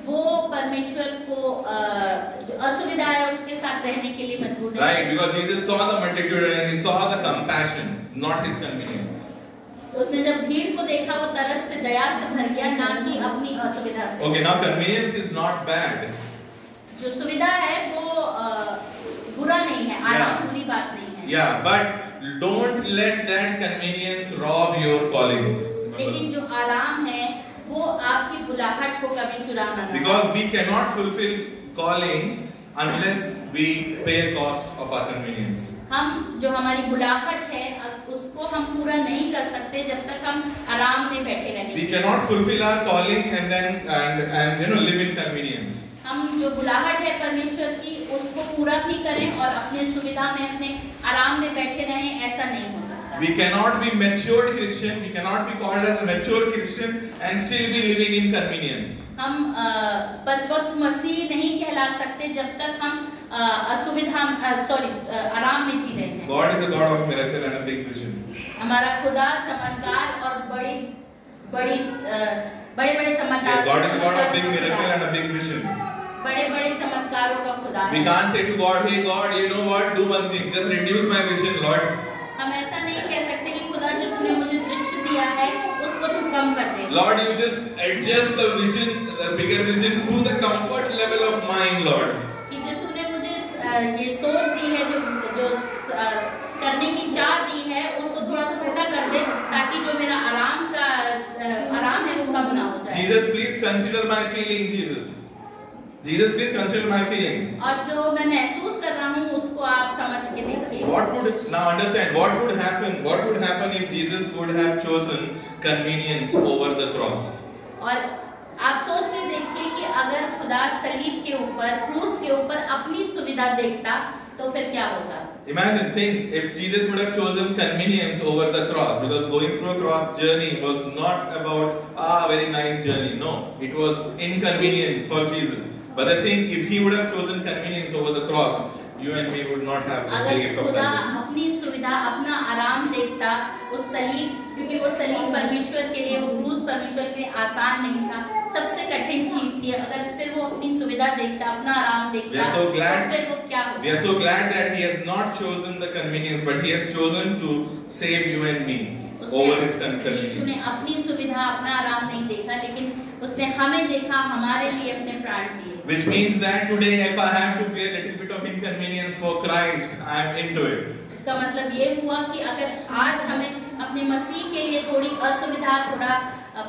वो परमेश्वर को जो असुविधा है उसके साथ रहने के लिए मजबूर नहीं। Right? Because Jesus saw the multitude and he saw the compassion, not his convenience. उसने जब भीड़ को देखा वो तरस से दया से भर गया, ना कि अपनी असुविधा से। Okay, now convenience is not bad. जो सुविधा है वो बुरा नहीं है, आराम बुरी बात नहीं है। Yeah, but don't let that convenience rob your calling. लेकिन जो आराम है वो आपकी बुलाहट को कभी चुराना ना। Because we cannot fulfill calling unless we pay a cost of our convenience. हम जो हमारी बुलाहट है उसको हम पूरा नहीं कर सकते जब तक हम आराम में बैठे रहेंगे। We cannot fulfill our calling and live in convenience. हम जो बुलाहट है परमेश्वर की उसको पूरा भी करें और अपने सुविधा में अपने आराम में बैठे रहें, ऐसा नहीं हो सकता। We cannot be matured Christian. We cannot be called as a mature Christian and still be living in convenience. हम परिपक्व मसीह नहीं कहला सकते जब तक हम आराम में जी रहे हैं। God is a God of miracle and a big vision. हमारा खुदा चमत्कार और बड़े चमत्कार। Yes, God is a God of big miracle and a big vision. बड़े चमत्कारों का खुदा है। We can't say to God, hey God, you know what? Do one thing, just reduce my vision, Lord. हम ऐसा नहीं कह सकते कि खुदा जो तूने मुझे दृश्य दिया है उसको तू कम कर दे। Lord, you just adjust the vision, the bigger vision, to the comfort level of mine, Lord. कि जो तूने मुझे ये सोच दी है, जो करने की चाह दी है, उसको थोड़ा छोटा कर दे ताकि जो मेरा आराम है वो कम ना हो जाए। Jesus, please consider my feeling, Jesus. Jesus, please consider my feeling. और जो मैं महसूस कर रहा हूँ उसको आप समझ के देखिए। What would now understand? What would happen? What would happen if Jesus would have chosen convenience over the cross? और आप सोच के देखिए कि अगर खुदा सलीब के ऊपर, क्रूस के ऊपर अपनी सुविधा देखता तो फिर क्या होता? Imagine, think if Jesus would have chosen convenience over the cross, because going through a cross journey was not about very nice journey. No, it was inconvenient for Jesus. But I think if he would have chosen convenience over the cross, you and me would not have the gift of salvation. अगर खुदा अपनी सुविधा, अपना आराम देखता उस सलीब, क्योंकि वो सलीब परमेश्वर के लिए, वो क्रूस परमेश्वर के लिए आसान नहीं था, सबसे कठिन चीज थी। अगर फिर वो अपनी सुविधा देखता, अपना आराम देखता, तो फिर वो क्या होता? We are so glad that he has not chosen the convenience, but he has chosen to save you and me over his convenience. यीशु ने अपनी सुविधा, अपना आराम नहीं देखा, लेकिन उसने हमें देखा, हमारे लिए अपने प्राण दिए। Which means that today, if I have to pay a little bit of inconvenience for Christ, I am into it. इसका मतलब ये हुआ कि अगर आज हमें अपने मसीह के लिए थोड़ी असुविधा, थोड़ा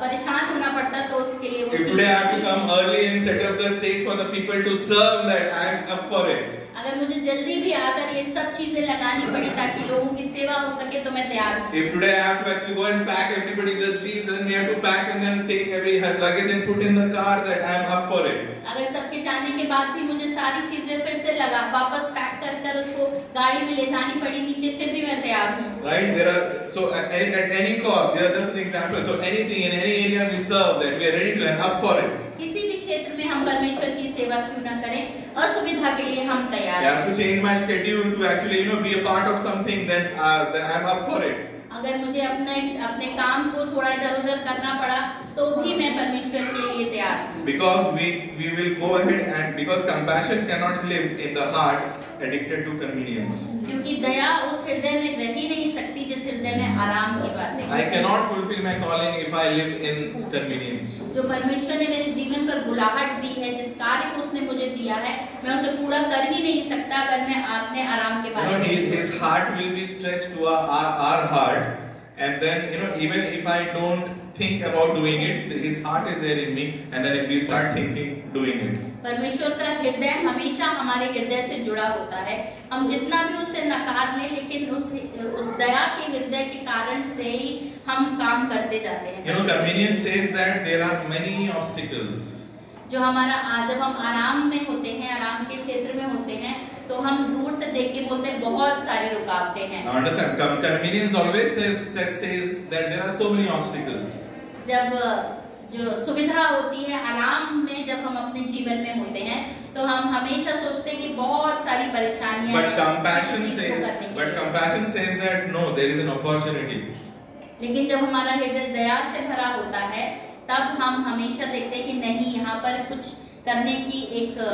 परेशान होना पड़ता तो उसके लिए if today I have to come early and set up the stage for the people to serve, that I am up for it. अगर मुझे जल्दी भी आकर ये सब चीजें लगानी पड़ी ताकि लोगों की सेवा हो सके तो मैं तैयार हूँ। If today I have to actually go and pack, everybody just leaves and we have to pack and then take every luggage and put in the car, that I am up for it. अगर सबके जाने के बाद भी मुझे सारी चीजें फिर से वापस पैक कर उसको गाड़ी में ले जानी पड़ी नीचे, फिर भी मैं तैयार हूँ। Right? There are so at any cost. There are just an example. So anything in any area we serve, that we are ready to and up for it. किसी भी क्षेत्र में हम परमेश्वर की सेवा क्यों ना करें, असुविधा के लिए हम तैयार हैं। I have to change my schedule to actually be a part of something, then I am up for it. अगर मुझे अपने काम को थोड़ा इधर-उधर करना पड़ा तो भी मैं परमेश्वर के लिए तैयार हूँ। Because we will go ahead, and because compassion cannot live in the heart addicted to convenience. क्योंकि दया उस हृदय में रह ही नहीं सकती जिस हृदय में आराम की बातें। I cannot fulfill my calling if I live in convenience. जो परमेश्वर ने मेरे जीवन पर बुलाहट दी है, जिस कार्य को उसने मुझे दिया है, मैं उसे पूरा कर ही नहीं सकता अगर मैं अपने आराम के बारे में। His heart will be stretched to our heart, and then even if I don't think about doing it, his heart is there in me, and then if we start thinking, doing it. परमेश्वर का हृदय हमेशा हमारे हृदय से जुड़ा होता है। हम जितना भी उससे नकार लें, लेकिन उस दया के हृदय के कारण से ही हम काम करते जाते हैं। Convenience says that there are many obstacles. जब हम आराम में होते हैं, आराम के क्षेत्र में होते हैं, तो हम दूर से देख के बोलते हैं बहुत सारी रुकावटें हैं। Now understand, convenience always says that there are so many obstacles. जब जो सुविधा होती है, आराम में जब हम अपने जीवन में होते हैं, तो हम हमेशा सोचते हैं कि बहुत सारी परेशानियां हैं। But compassion says that no, there is an opportunity. लेकिन जब हमारा हृदय दया से भरा होता है, तब हम हमेशा देखते हैं कि नहीं, यहाँ पर कुछ करने की कर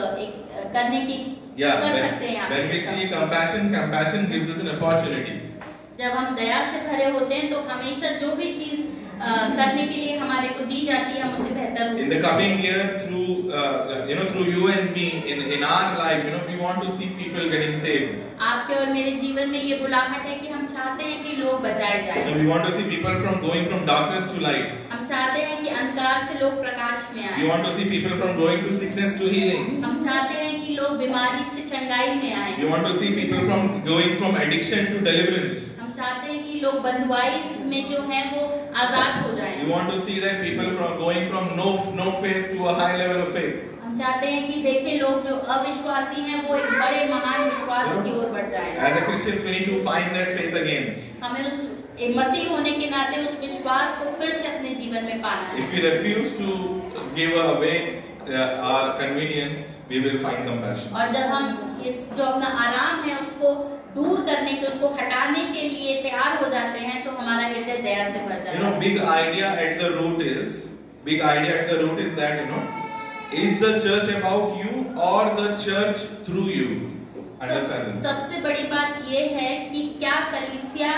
सकते हैं। When we see compassion gives us an opportunity. जब हम दया से भरे होते हैं, तो हमेशा जो भी चीज करने के लिए हमारे को दी जाती है, हम उसे बेहतर In the coming year, through you and me, in our life, we want to see people getting saved. आपके और मेरे जीवन में ये बुलाहट है कि हम चाहते हैं कि लोग बचाए जाएं। We want to see people going from darkness to light. हम चाहते हैं कि अंधकार से लोग प्रकाश में आएं। We want to see people going from sickness to healing. हम चाहते हैं कि लोग बीमारी से चंगाई में आएं। We want to see people going from addiction to deliverance. हम चाहते हैं कि लोग बंधुआई में जो है वो आजाद हो जाएं। We want to see that people going from no faith to a high level of faith. हम चाहते हैं कि देखें लोग जो अविश्वासी हैं वो एक बड़े महान विश्वास की ओर बढ़ जाएं। As a Christians, we need to find that faith again. हमें उस एक मसीह होने के नाते उस विश्वास को फिर से अपने जीवन में पाना है। If we refuse to give away our convenience, we will find compassion. और जब हम इस जो अपना आराम है उसको दूर करने के, उसको हटाने के लिए तैयार हो जाते हैं, तो हमारा हृदय दया से भर जाता है. Big idea at the root is that, is the church about you or the church through you? Understand this? सबसे बड़ी बात ये है कि क्या कलीसिया,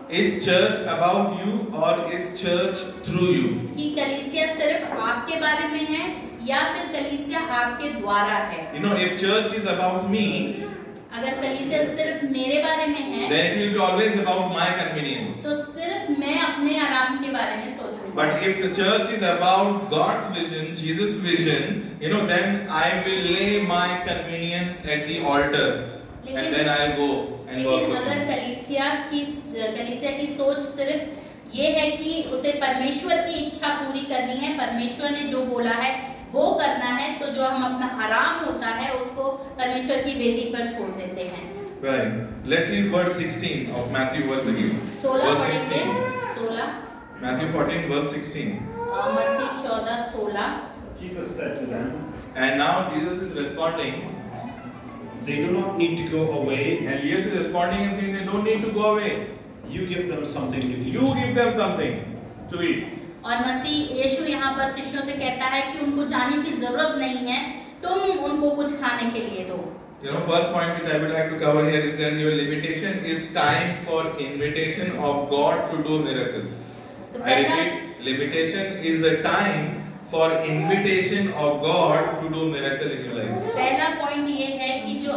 is church about you or is church through you? कि कलीसिया सिर्फ आपके बारे में है या फिर कलीसिया आपके द्वारा है. If church is about me, अगर कलीसिया सिर्फ मेरे बारे में है, then it will be always about my convenience. तो सिर्फ मैं अपने आराम के बारे में सोचूंगा. But if the church is about God's vision, Jesus' vision, then I will lay my convenience at the altar, and then I'll go and work लेकिन with अगर Him. कलीसिया की सोच सिर्फ ये है कि उसे परमेश्वर की इच्छा पूरी करनी है, परमेश्वर ने जो बोला है वो करना है, तो जो हम अपना आराम होता है उसको परमेश्वर की वेदी पर छोड़ देते हैं. Right. Let's read verse 16 of Matthew once again. 16 पढ़ेंगे. 16. Matthew 14 verse 16. मत्ती 14:16. Jesus said to them, And now Jesus is responding, they do not need to go away. and Jesus is responding and saying they don't need to go away. You give them something to eat. You give them something to eat. और मसीह यीशु यहाँ पर शिष्यों से कहता है कि उनको जाने की जरूरत नहीं है, तुम उनको कुछ खाने के लिए दो. First point which I would like to cover here is that your limitation is time for invitation of God to do miracle. I repeat, limitation is a time for invitation of God to do miracle in your life. पहला point ये है कि जो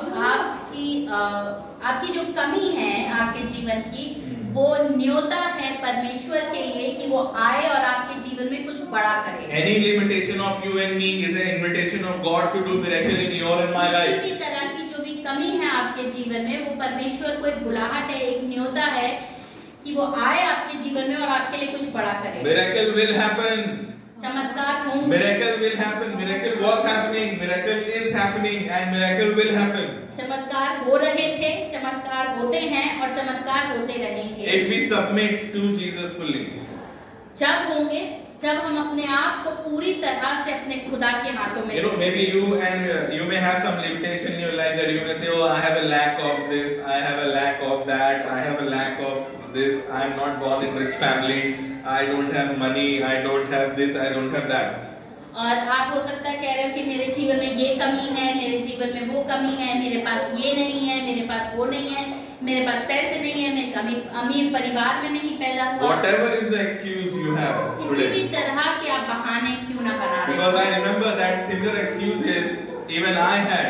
आपकी जो कमी है आपके जीवन की, वो न्योता है परमेश्वर के लिए कि वो आए और आपके जीवन में कुछ बड़ा करे. Any limitation of you and me is an invitation of God to do miracle in your and my life. किसी तरह की जो भी कमी है आपके जीवन में, वो परमेश्वर को एक बुलाहट है, एक न्योता है कि वो आए आपके जीवन में और आपके लिए कुछ बड़ा करे. Miracle will happen. चमत्कार होंगे. Miracle will happen. Miracle was happening. Miracle is happening, and miracle will happen. चमत्कार हो रहे थे, चमत्कार होते हैं और चमत्कार होते रहेंगे. If we submit to Jesus fully. जब होंगे जब हम अपने आप को पूरी तरह से अपने खुदा के हाथों में. Maybe you may have some limitation in your life that you may say, oh, I have a lack of this, I have a lack of that, I have a lack of this, I am not born in rich family, I don't have money, I don't have this, I don't have that. और आप हो सकता है कह रहे हो कि मेरे जीवन में ये कमी है, मेरे जीवन में वो कमी है, मेरे पास ये नहीं है, मेरे पास वो नहीं है, मेरे पास पैसे नहीं है, मैं अमीर परिवार में नहीं पैदा हुआ. Whatever is the excuse you have today. किसी भी तरह के आप बहाने क्यों ना बना रहे. Because I remember that similar excuses even I had.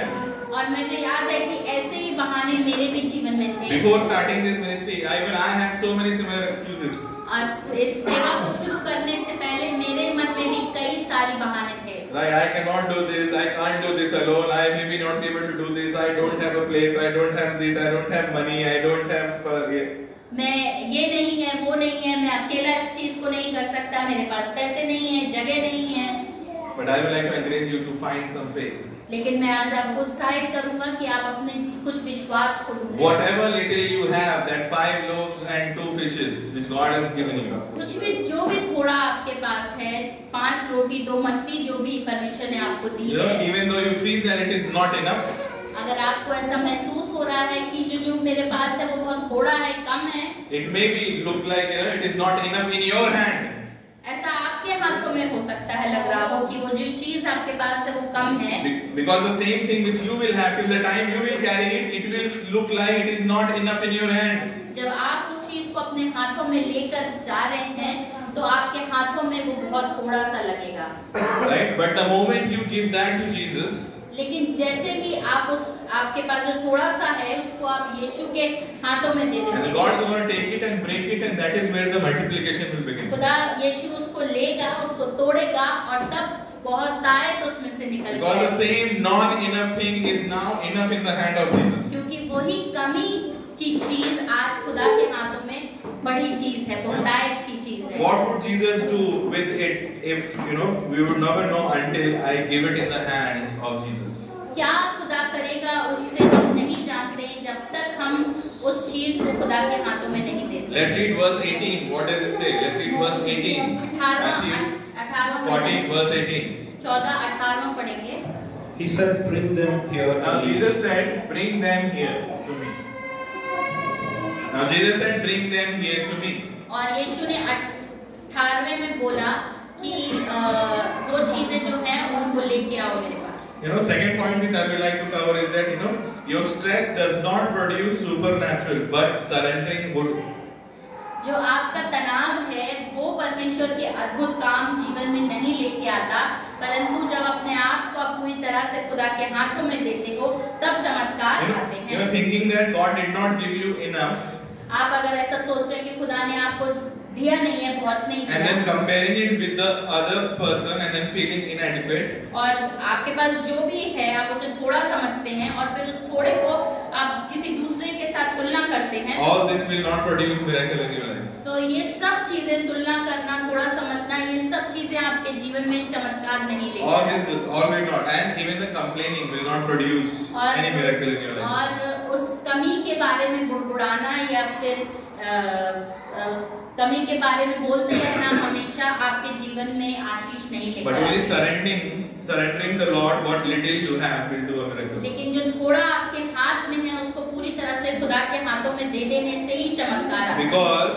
और मुझे याद है कि ऐसे ही बहाने मेरे भी जीवन में थे. Before starting this ministry, I had so many similar excuses. और इस सेवा को शुरू करने से पहले मेरे मन में भी कई सारी बहाने थे. Right, I cannot do this, I can't do this alone, I may be not able to do this, I don't have a place, I don't have this, I don't have money, I don't have मैं ये नहीं है, वो नहीं है, मैं अकेला इस चीज को नहीं कर सकता, मेरे पास पैसे नहीं है, जगह नहीं है. But I would like to encourage you to find some faith. लेकिन मैं आज आपको उत्साहित करूंगा कि आप अपने कुछ विश्वास को ढूंढें. Whatever little you have, that 5 loaves and 2 fishes which God has given you. कुछ भी जो भी थोड़ा आपके पास है, 5 रोटी 2 मछली जो भी परमेश्वर ने आपको दी है. Even though you feel that it is not enough. अगर आपको ऐसा महसूस हो रहा है कि जो मेरे पास है वो बहुत थोड़ा है, कम है. It may be look like it is not enough in your hand. ऐसा आपके हाथों में हो सकता है, लग रहा हो कि वो जो चीज आपके पास है वो कम है. Because the same thing which you will have till the time you will carry it, it will look like it is not enough in your hand. जब आप उस चीज को अपने हाथों में लेकर जा रहे हैं तो आपके हाथों में वो बहुत थोड़ा सा लगेगा. Right? But the moment you give that to Jesus, लेकिन जैसे कि आप आपके पास जो थोड़ा सा है उसको आप यीशु के हाथों में दे देते हैं. God is going to take it and break it, and that is where the multiplication will begin. खुदा यीशु उसको लेगा, उसको तोड़ेगा और तब बहुतायत उसमें से निकल Because the same non-enough thing is now enough in the hand of Jesus. क्योंकि वही कमी की चीज आज खुदा के हाथों में बड़ी चीज है, बहुतायत की चीज है. What would Jesus do with it if we would never know until I give it in the hands of Jesus? क्या खुदा करेगा उससे हम नहीं जानते जब तक हम उस चीज को खुदा के हाथों में नहीं देते. Let's read verse 18. What does it say? Let's read verse 18. 18 14 verse 18. 14:18 पढ़ेंगे। He said, "Bring them here." Now Jesus said, "Bring them here to me." Now Jesus said, "Bring them here to me." और यीशु ने 18वें में बोला कि वो चीजें जो हैं उनको लेके आओ मेरे पास। You know, second point which I would like to cover is that, you know, your stress does not produce supernatural, but surrendering would. जो आपका तनाव है वो परमेश्वर के अद्भुत काम जीवन में नहीं लेके आता, परंतु जब अपने आप को आप पूरी तरह से खुदा के हाथों में देते हो तब चमत्कार आते हैं। You know, thinking that God did not give you enough. आप अगर ऐसा सोच रहे हैं कि खुदा ने आपको दिया नहीं है, बहुत नहीं दिया, And then comparing it with the other person and then feeling inadequate. और आपके पास जो भी है आप उसे थोड़ा समझते हैं और फिर उस थोड़े को आप किसी दूसरे के साथ तुलना करते हैं। All this will not produce miracle in your life. तो ये सब चीजें, तुलना करना, थोड़ा समझना, ये सब चीजें आपके जीवन में चमत्कार नहीं लेके All will not, and even the complaining will not produce any miracle in your life. और उस कमी के बारे में बुड़बुड़ाना या फिर कमी के बारे में बोलते रहना हमेशा आपके जीवन में आशीष नहीं लेकर But only surrendering the Lord what little you have will do a miracle. लेकिन जो थोड़ा आपके हाथ में है उसको पूरी तरह से खुदा के हाथों में दे देने से ही चमत्कार आता है। Because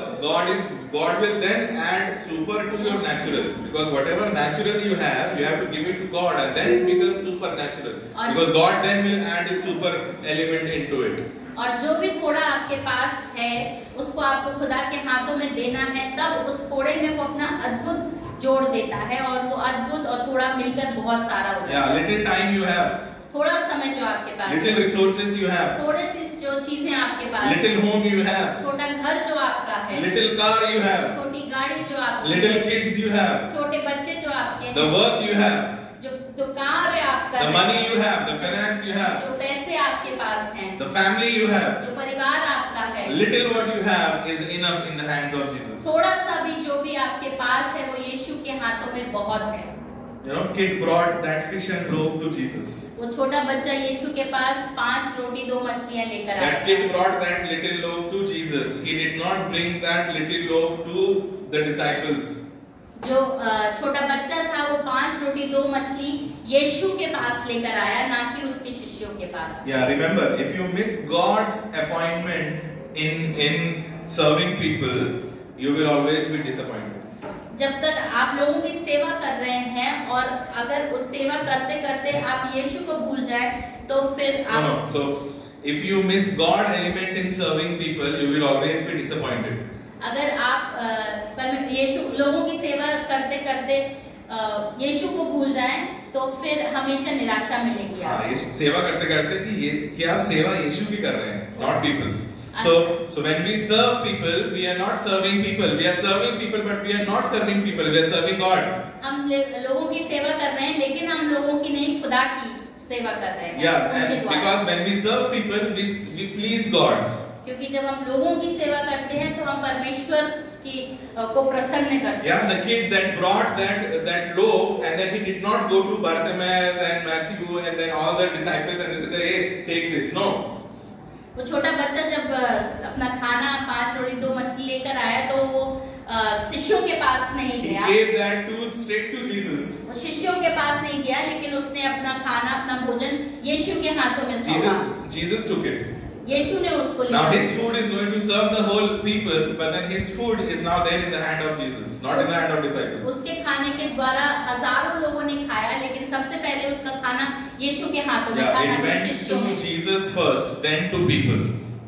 God will then add super to your natural. Because whatever natural you have to give it to God, and then it becomes supernatural. Because God then will add a super element into it. और जो भी थोड़ा आपके पास है उसको आपको खुदा के हाथों में देना है, तब उस थोड़े में वो अपना अद्भुत जोड़ देता है और वो अद्भुत और थोड़ा मिलकर बहुत सारा हो जाता है। Little time you have. थोड़ा समय जो आपके पास, little resources you have, थोड़े सी जो चीजें आपके पास, little home you have, छोटा घर जो आपका है, little car you have, छोटी गाड़ी जो आपकी little है, kids you have, छोटे बच्चे जो आपके हैं, the work you have, जो दुकान है आपका, the money you have, the finance you have, जो पैसे आपके पास हैं, the family you have, जो परिवार आपका है, little what you have is enough in the hands of Jesus. थोड़ा सा भी जो भी आपके पास है वो यीशु के हाथों में बहुत है। You know, kid brought that fish and loaf to Jesus. वो छोटा बच्चा यीशु के पास 5 रोटी 2 मछलियां लेकर आया। That kid brought that little loaf to Jesus. He did not bring that little loaf to the disciples. जो छोटा बच्चा था वो 5 रोटी 2 मछली यीशु के पास लेकर आया, ना कि उसके शिष्यों के पास। Yeah, remember, if you miss God's appointment in serving people, you will always be disappointed. जब तक आप लोगों की सेवा कर रहे हैं और अगर उस सेवा करते करते आप यीशु को भूल जाए तो फिर आप No. So if you miss God element in serving people, you will always be disappointed. अगर आप यीशु लोगों की सेवा करते करते यीशु को भूल जाएं तो फिर हमेशा निराशा मिलेगी। हाँ, सेवा करते करते कि आप सेवा यीशु की कर रहे हैं, not people. So when we serve people, we are not serving people. We are serving people, but we are not serving people. We are serving God. हम लोगों की सेवा कर रहे हैं, लेकिन हम लोगों की नहीं, खुदा की सेवा कर रहे हैं। Yeah, and because when we serve people, we please God. क्योंकि जब हम लोगों की सेवा करते हैं तो हम परमेश्वर को प्रसन्न करते हैं। Yeah, the kid that brought that loaf and then he did not go to Bartimaeus and Matthew and then all the disciples and they said, "Hey, take this." No. वो छोटा बच्चा जब अपना खाना 5 रोटी 2 मछली लेकर आया तो वो शिष्यों के पास नहीं गया। He gave that straight to Jesus. वो शिष्यों के पास नहीं गया, लेकिन उसने अपना खाना, अपना भोजन यीशु के हाथों में सौंपा। Jesus took it. यीशु ने उसको लिया। Now his food is going to serve the whole people, but then his food is now there in the hand of Jesus, not in the hand of disciples. उसके खाने के द्वारा हजारों लोगों ने खाया, लेकिन सबसे पहले उसका खाना यीशु के हाथों में था, Yeah, ना it कि went शिष्यों to में। Jesus first, then to people.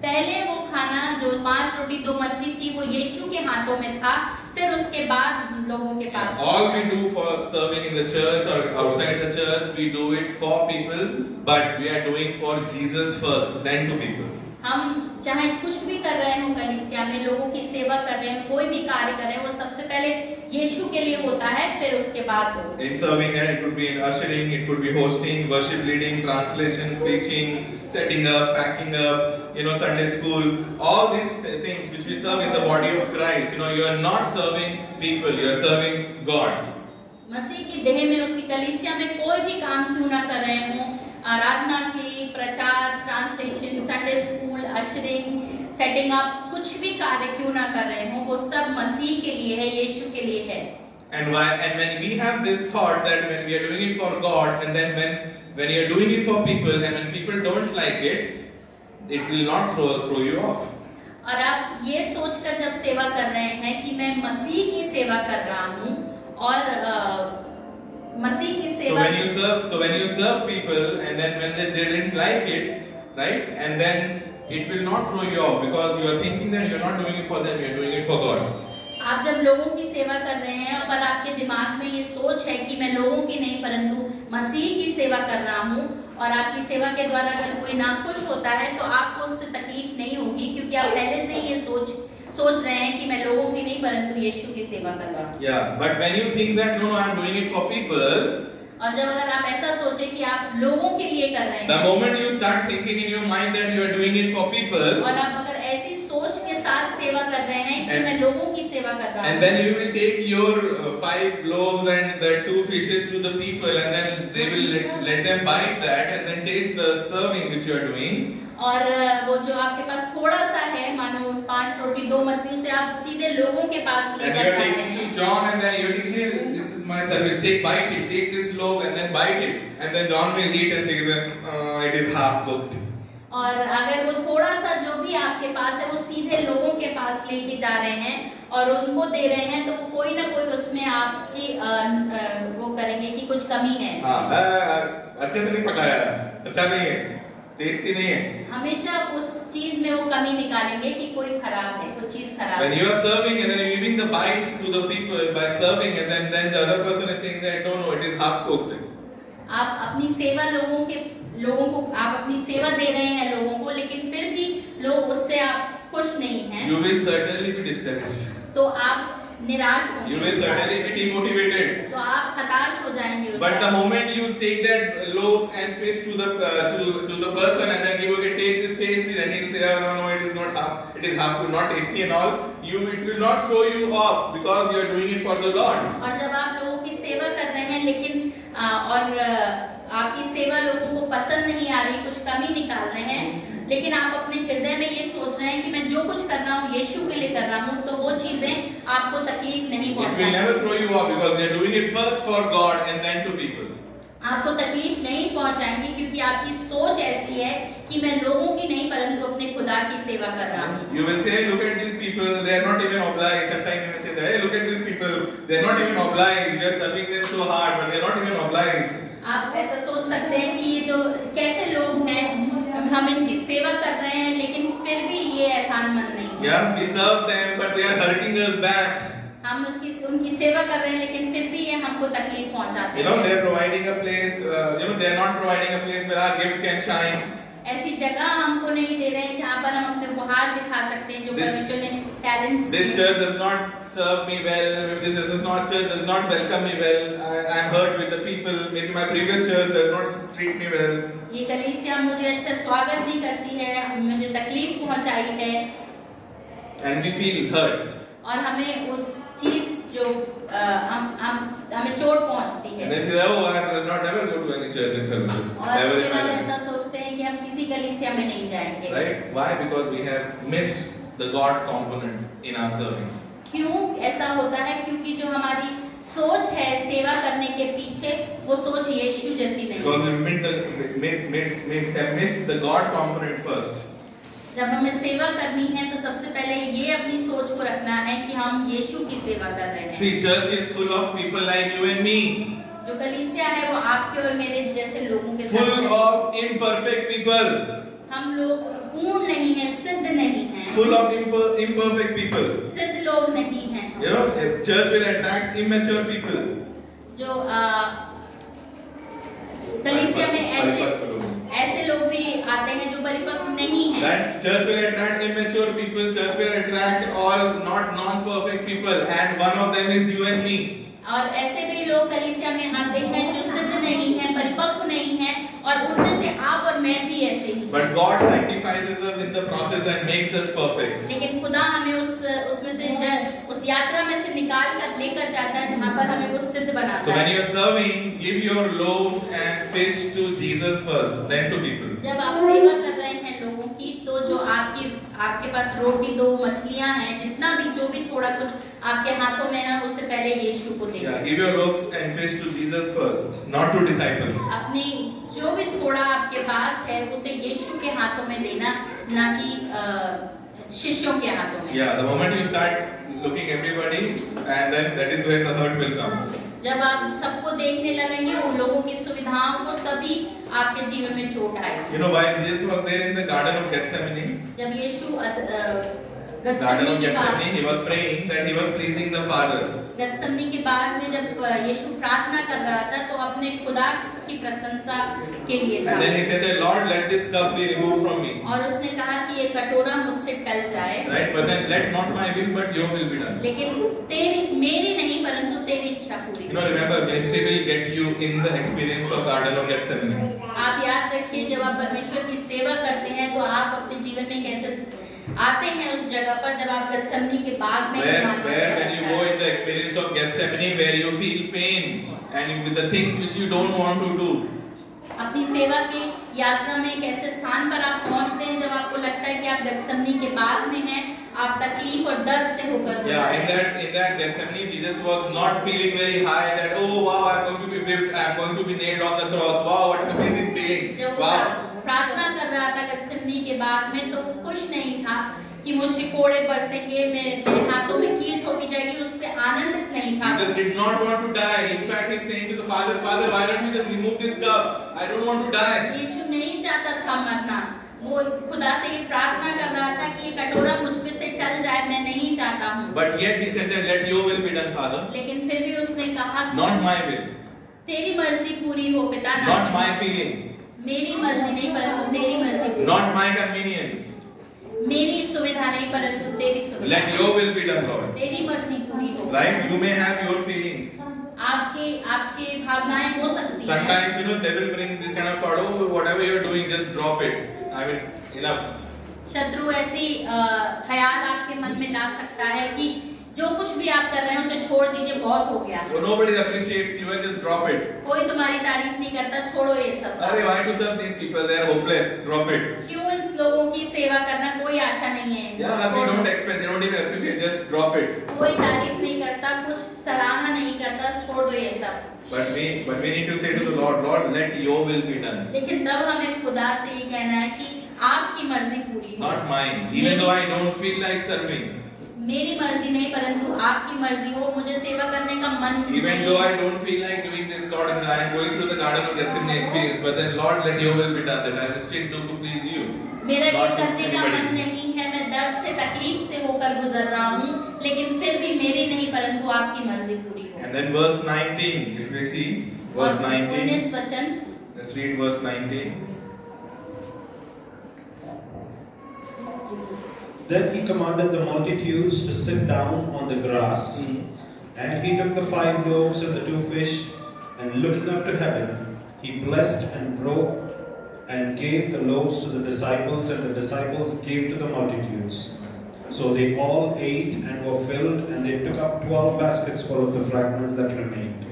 पहले वो खाना जो 5 रोटी 2 मछली थी वो यीशु के हाथों में था, फिर उसके बाद लोगों के पास। All we do for serving in the church or outside the church, we do it for people, but we are doing for Jesus first, then to people. हम चाहे कुछ भी कर रहे हो कलीसिया में, लोगों की सेवा कर रहे हैं, कोई भी कार्य कर रहे हैं, वो सबसे पहले यीशु के लिए होता है, फिर उसके बाद हो। In serving, it could be in ushering, it could be hosting, worship leading, translation, preaching, setting up, packing up, Sunday school, all these things which we serve in the body of Christ. You are not serving people, you are serving God. मसीह की देह में, उसकी कलीसिया में कोई भी काम क्यों ना कर रहे हो, आराधना की, प्रचार, translation, Sunday school, ushering, setting up, कुछ भी कार्य क्यों ना कर रहे हो, वो सब मसीह के लिए है, यीशु के लिए है। And when we have this thought that when we are doing it for God, and then when you are doing it for people, and when people don't like it, it will not throw you off. और आप ये सोचकर जब सेवा कर रहे हैं कि मैं मसीह की सेवा कर रहा हूँ और मसीह की सेवा so when you serve people and then when they didn't like it, right, and then it will not throw you off because you are thinking that you are not doing it for them, you are doing it for God. आप जब लोगों की सेवा कर रहे हैं और आपके दिमाग में ये सोच है कि मैं लोगों की नहीं परंतु मसीह की सेवा कर रहा हूँ और आपकी सेवा के द्वारा अगर कोई नाखुश होता है तो आपको उससे तकलीफ नहीं होगी क्योंकि आप पहले से ही ये सोच रहे हैं कि मैं लोगों की नहीं परंतु यीशु की सेवा कर रहा हूँ. Yeah, but when you think that no, I am doing it for people, और जब अगर आप ऐसा सोचे कि आप लोगों के लिए कर रहे हैं, the moment you start thinking in your mind that you are doing it for people, और आप अगर ऐसी सोच के साथ सेवा कर रहे हैं कि मैं लोगों की सेवा कर रहा हूँ, and then you will take your 5 loaves and the 2 fishes to the people and then they will let them bite that and then taste the serving which you are doing. और वो जो आपके पास थोड़ा सा है मानो 5 रोटी 2 मछलियों से आप सीधे लोगों के पास लेकर जाते हैं. And you are taking to John and then you are thinking this is my service, bite it, take this loaf and then bite it and then John will eat and say it is half cooked. और अगर वो थोड़ा सा जो भी आपके पास है वो सीधे लोगों के पास लेके जा रहे हैं और उनको दे रहे हैं तो वो कोई ना कोई उसमें आपकी वो करेंगे कि कुछ कमी है. अच्छे से नहीं पकाया, अच्छा नहीं है, टेस्टी नहीं है. हमेशा उस चीज में वो कमी निकालेंगे कि कोई खराब है, कुछ चीज खराब है. When you are serving and then giving the bite to the people by serving and then the other person is saying that no, it is half cooked. आप अपनी सेवा लोगों को आप अपनी सेवा दे रहे हैं लोगों को लेकिन फिर भी लोग उससे आप खुश नहीं हैं. You will certainly be discouraged. तो आप निराश होंगे. You will certainly be demotivated. तो आप हताश हो जाएंगे. But the moment you take that loaf and fish to the person and then give okay, take this taste, and he will say no, it is not half, it is half, not tasty and all. It will not throw you off because you are doing it for the Lord. और जब आप लोगों की सेवा कर रहे हैं लेकिन और आपकी सेवा लोगों को पसंद नहीं आ रही, कुछ कमी निकाल रहे हैं, लेकिन आप अपने हृदय में ये सोच रहे हैं कि मैं जो कुछ कर रहा हूँ यीशु के लिए कर रहा हूँ, तो वो चीजें आपको तकलीफ नहीं पहुंचाएंगी. It will never throw you off because you are doing it first for God and then to people. आपको तकलीफ नहीं पहुंचाएंगी क्योंकि आपकी सोच ऐसी है कि मैं लोगों की नहीं परंतु अपने खुदा की सेवा कर रहा हूँ. You will say, look at these people, they are not even obliged. Sometimes you will say, hey, look at these people, they are not even obliged. We are serving them so hard, but they are not even obliged. आप ऐसा सोच सकते हैं कि ये तो कैसे लोग हैं, हम इनकी सेवा कर रहे हैं लेकिन फिर भी ये एहसानमंद नहीं. Yeah, we serve them, but they are hurting us back. हम उनकी सेवा कर रहे हैं लेकिन फिर भी ये हमको तकलीफ पहुंचाते हैं. You know, they are providing a place. They are not providing a place where our gift can shine. ऐसी जगह हमको नहीं दे रहे हैं जहाँ पर हम अपने उपहार दिखा सकते हैं जो परमेश्वर ने talents. This church does not serve me well. This church does not welcome me well. I am hurt with the people. Maybe my previous church does not treat me well. ये कलीसिया मुझे अच्छा स्वागत नहीं करती है, मुझे तकलीफ पहुंचाई है. And we feel hurt. और हमें उस चीज जो हमें चोट पहुंचती है. And then say, oh, I will not never go to any church in Kalmar. और फिर हम ऐसा सोचते हैं कि हम किसी कलीसिया में नहीं जाएंगे. Right? Why? Because we have missed the God component in our serving. क्यों ऐसा होता है? क्योंकि जो हमारी सोच है सेवा करने के पीछे वो सोच यीशु जैसी नहीं. Because we have missed the God component first. जब हमें सेवा करनी है तो सबसे पहले ये अपनी सोच को रखना है कि हम यीशु की सेवा कर रहे हैं. See, church is full of people like you and me. जो कलीसिया है वो आपके और मेरे जैसे लोगों के साथ. Full of imperfect people. हम लोग पूर्ण नहीं हैं, सिद्ध नहीं हैं. Full of imperfect people. सिद्ध लोग नहीं हैं. You know, church will attract immature people. जो कलीसिया में ऐसे लोग भी आते हैं जो परिपक्व नहीं हैं. That church will attract immature people. Church will attract all not non-perfect people, and one of them is you and me. और ऐसे भी लोग कलीसिया में आते हैं जो सिद्ध नहीं हैं, परिपक्व नहीं हैं, और उनमें से आप और मैं भी ऐसे ही. But God sanctifies us in the process and makes us perfect. लेकिन खुदा हमें उसमें से उस यात्रा में से निकाल कर लेकर जाता है जहाँ पर हमें वो सिद्ध बनाता है. So when you are serving, give your loaves and fish to Jesus first, then to people. जब आप सेवा कर रहे हैं लोगों की तो जो आपके पास रोटी 2 मछलियां हैं, जितना भी जो भी थोड़ा कुछ आपके हाथों में है उससे पहले यीशु को दे। Give your loaves and fish to Jesus first, not to disciples. अपनी जो भी थोड़ा आपके पास है उसे यीशु के हाथों में देना, ना कि शिष्यों के हाथों में। The moment you start looking everybody, and then that is where the hurt will come. जब आप सबको देखने लगेंगे उन लोगों की सुविधाओं को, तभी आपके जीवन में चोट आएगी। You know why Jesus was there in the Garden of Gethsemane? जब यीशु Garden of Gethsemane, he was praying that he was pleasing the Father. गत्समनी के बाग में जब यीशु प्रार्थना कर रहा था तो अपने खुदा की प्रशंसा के लिए था। And then he said that Lord, let this cup be removed from me. और उसने कहा कि ये कटोरा मुझसे टल जाए। Right, but then let not my will but your will be done. लेकिन मेरी नहीं परंतु तेरी इच्छा पूरी। You know, remember, ministry will get you in the experience of Garden of Gethsemane. आप याद रखिए, जब आप परमेश्वर की सेवा करते हैं तो आप अपने जीवन में कैसे आते हैं उस जगह पर, जब आप गत्समनी के बाग में where when you go in the experience of Gethsemane, where you feel pain and with the things which you don't want to do. अपनी सेवा की यात्रा में एक ऐसे स्थान पर आप पहुंचते हैं जब आपको लगता है कि आप गत्समनी के बाग में हैं, आप तकलीफ और दर्द से होकर गुजर रहे हैं। In that Gethsemane, Jesus was not feeling very high that oh wow, I'm going to be whipped, I'm going to be nailed on the cross. Wow, what an amazing feeling. जब प्रार्थना कर रहा था गत्समनी के बाग में तो वो खुश नहीं था कि मुझे कोड़े बरसेंगे, मेरे हाथों में कील ठोकी जाएगी, उससे आनंदित नहीं था। Jesus did not want to die. In fact, he's saying to the Father, Father, why don't you just remove this cup? I don't want to die. यीशु नहीं चाहता था मरना, वो खुदा से ये प्रार्थना कर रहा था कि ये कटोरा मुझ पे से टल जाए, मैं नहीं चाहता हूँ। But yet he said that let your will be done, Father. लेकिन फिर भी उसने कहा कि not my will. तेरी मर्जी पूरी हो पिता। Not my feeling. मेरी मर्जी नहीं परंतु तेरी मर्जी पूरी। Not my convenience. मेरी सुविधा नहीं परंतु तेरी सुविधा। Let your will be done, Lord. तेरी मर्जी पूरी हो। Right? You may have your feelings. आपके भावनाएं हो सकती हैं। Sometimes you know devil brings this kind of thought. Oh, whatever you are doing, just drop it. I mean, enough. शत्रु ऐसी ख्याल आपके मन में ला सकता है कि जो कुछ भी आप कर रहे हैं उसे छोड़ दीजिए, बहुत हो गया। Nobody appreciates you, just drop it. कोई तुम्हारी तारीफ नहीं करता, छोड़ो ये सब। अरे why to serve these people? They are hopeless. Drop it. क्यों इन लोगों की सेवा करना, कोई आशा नहीं है। Yeah, we don't expect. They don't even appreciate. Just drop it. कोई तारीफ नहीं करता, कुछ सराहना नहीं करता, छोड़ दो ये सब। But we need to say to the Lord, Lord, let your will be done. लेकिन तब हमें खुदा से ये कहना है कि आपकी मर्जी पूरी हो। Not mine. Even though I don't feel like serving. मेरी मर्जी नहीं परंतु आपकी मर्जी हो, मुझे सेवा करने का मन नहीं। Even though I don't feel like doing this, Lord, and I am going through the Garden of Gethsemane experience, but then Lord, let your will be done, that I will still do to please you. मेरा ये करने का मन नहीं है, मैं दर्द से तकलीफ से होकर गुजर रहा हूँ, लेकिन फिर भी मेरी नहीं परंतु आपकी मर्जी पूरी हो। And then verse 19, if we see verse 19. 19 वचन। Let's read verse 19. Then he commanded the multitudes to sit down on the grass, and he took the 5 loaves and the 2 fish, and looking up to heaven, he blessed and broke and gave the loaves to the disciples, and the disciples gave to the multitudes. So they all ate and were filled, and they took up 12 baskets full of the fragments that remained.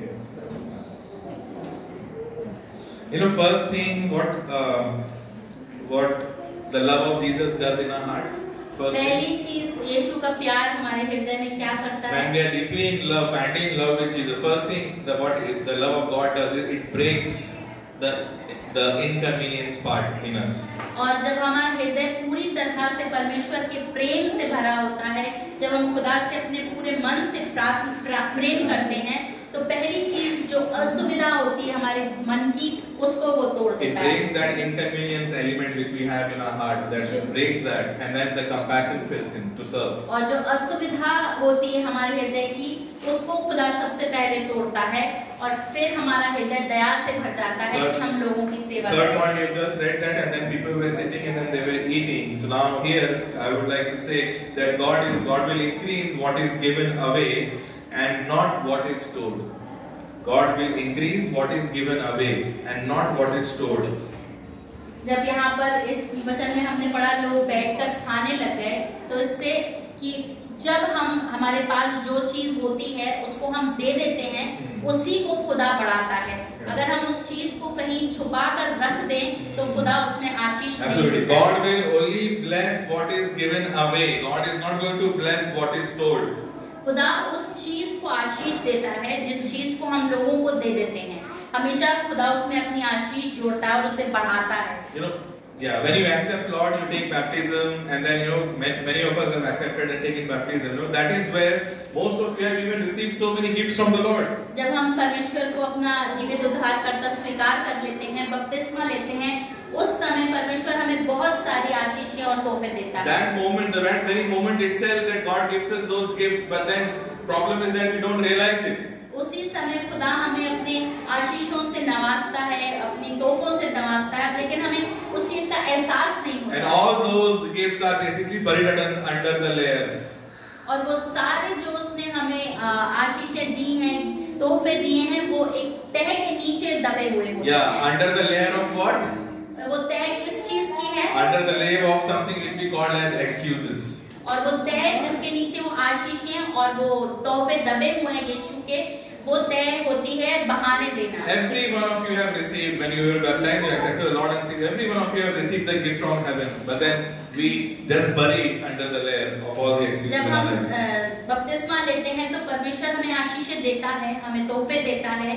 You know, first thing, what the love of Jesus does in our heart. पहली चीज यीशु का प्यार हमारे हृदय में क्या करता है? When we are deeply in love, madly in love with Jesus, first thing what the love of God does is it breaks the inconvenience part in us. और जब हमारा हृदय पूरी तरह से परमेश्वर के प्रेम से भरा होता है, जब हम खुदा से अपने पूरे मन से प्रेम करते हैं, तो पहली चीज जो असुविधा होती है हमारे मन की, उसको वो तोड़ देता है। It breaks that inconvenience element which we have in our heart. That breaks that, and then the compassion fills in to serve. और जो असुविधा होती है हमारे हृदय की, उसको खुदा सबसे पहले तोड़ता है, और फिर हमारा हृदय दया से भर जाता है कि हम लोगों की सेवा करें। Third point, you just read that, and then people were sitting and then they were eating. So now here, I would like to say that God will increase what is given away, and not what is stored. God will increase what is given away and not what is stored. जब यहाँ पर इस वचन में हमने पढ़ा लोग बैठकर खाने लग गए, तो इससे कि जब हमारे पास जो चीज होती है उसको हम दे देते हैं, उसी को खुदा बढ़ाता है। अगर हम उस चीज को कहीं छुपा कर रख दें तो खुदा उसमें आशीष नहीं Absolutely. देता। God will only bless what is given away. God is not going to bless what is stored. खुदा उस चीज को आशीष देता है जिस चीज को हम लोगों को दे देते हैं। हमेशा खुदा उसमें अपनी आशीष जोड़ता है और उसे बढ़ाता है। You know, yeah, when you accept Lord, you take baptism, and then many of us have accepted and taken baptism. That is where most of you have even received so many gifts from the Lord. जब हम परमेश्वर को अपना जीवित उद्धारकर्ता स्वीकार कर लेते हैं, बपतिस्मा लेते हैं, उस समय परमेश्वर हमें बहुत सारी आशीषें और तोहफे देता है। That moment, the very moment itself, that God gives us those gifts, but then problem is that we don't realize it. उसी समय खुदा हमें अपने आशीषों से नवाजता है, अपनी तोहफों से नवाजता है, लेकिन हमें उस चीज का एहसास नहीं होता। And all those gifts are basically buried under the layer. और वो सारे जो उसने हमें आशीषें दी हैं, तोहफे दिए हैं, वो एक तह के नीचे दबे हुए होते हैं। Yeah, under the layer of what? वो तह किस चीज की है? Under the layer of something which we call as excuses. और वो तह जिसके नीचे वो आशीषें और वो तोहफे दबे हुए हैं यीशु के, वो तह होती है बहाने देना। Every one of you have received, when you were baptized, you accepted the Lord and Savior. Every one of you have received the gift from heaven, but then we just bury under the layer of all the excuses. जब हम बपतिस्मा लेते हैं तो परमेश्वर हमें आशीषें देता है, हमें तोहफे देता है,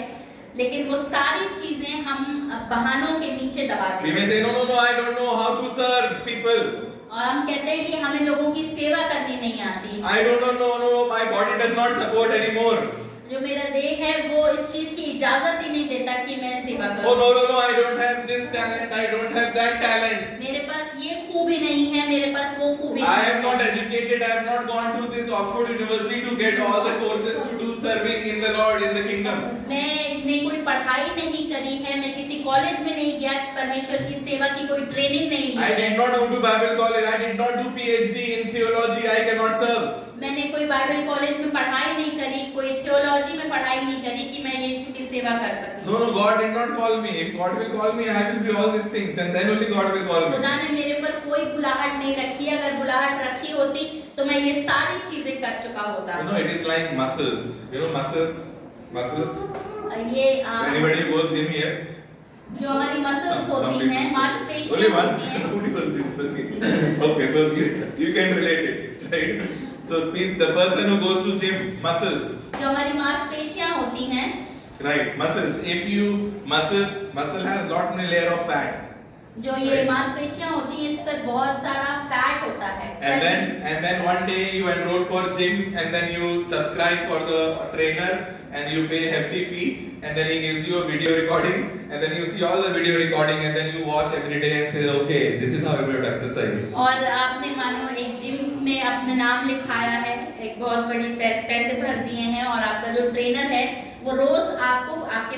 लेकिन वो सारी चीजें हम बहानों के नीचे दबा देते हैं। We may say, no, I don't know how to serve people. और हम कहते हैं कि हमें लोगों की सेवा करनी नहीं आती। I don't know, no, my body does not support anymore. जो मेरा देह है वो इस चीज की इजाजत ही नहीं देता कि मैं सेवा करूं। Oh no, I don't have this talent, I don't have that talent. मेरे पास ये खूबी नहीं है, मेरे पास वो खूबी नहीं I है। am not educated, I have not gone to this Oxford University to get all the courses to do serving in the Lord, in the kingdom. मैंने कोई पढ़ाई नहीं करी है, मैं किसी कॉलेज में नहीं गया, परमेश्वर की सेवा की कोई ट्रेनिंग नहीं ली I है। did not go to Bible college, I did not do PhD in theology, I cannot serve. मैंने कोई बाइबल कॉलेज में पढ़ाई नहीं करी, कोई थियोलॉजी में पढ़ाई नहीं करी कि मैं यीशु की सेवा कर सकूं। No, God did not call me. If God will call me, I will be all these things, and then only God will call me. खुदा ने मेरे पर कोई बुलाहट नहीं रखी, अगर बुलाहट रखी होती तो मैं ये सारी चीजें कर चुका होता। You know, it is like muscles. You know muscles. ये Anybody who goes gym here? जो हमारी मसल्स होती हैं, मांसपेशियां Only one. होती हैं। Nobody goes gym. Okay, so you can relate it, right? So the person who goes to gym, muscles. जो हमारी मांसपेशियां होती हैं, Right, muscles. If you muscle has lot many layer of fat. जो ये मांसपेशियां होती हैं, इस पर बहुत सारा फैट होता है। And then one day you enroll for gym, and then you subscribe for the trainer, and you pay hefty fee, and then he gives you a video recording, and then you see all the video recording, and then you watch every day and say, okay, this is how we do exercise. और आपने मानो एक gym में अपना नाम लिखाया है, एक बहुत बड़ी पैसे भर दिए हैं, और आपका जो ट्रेनर है वो रोज आपको आपके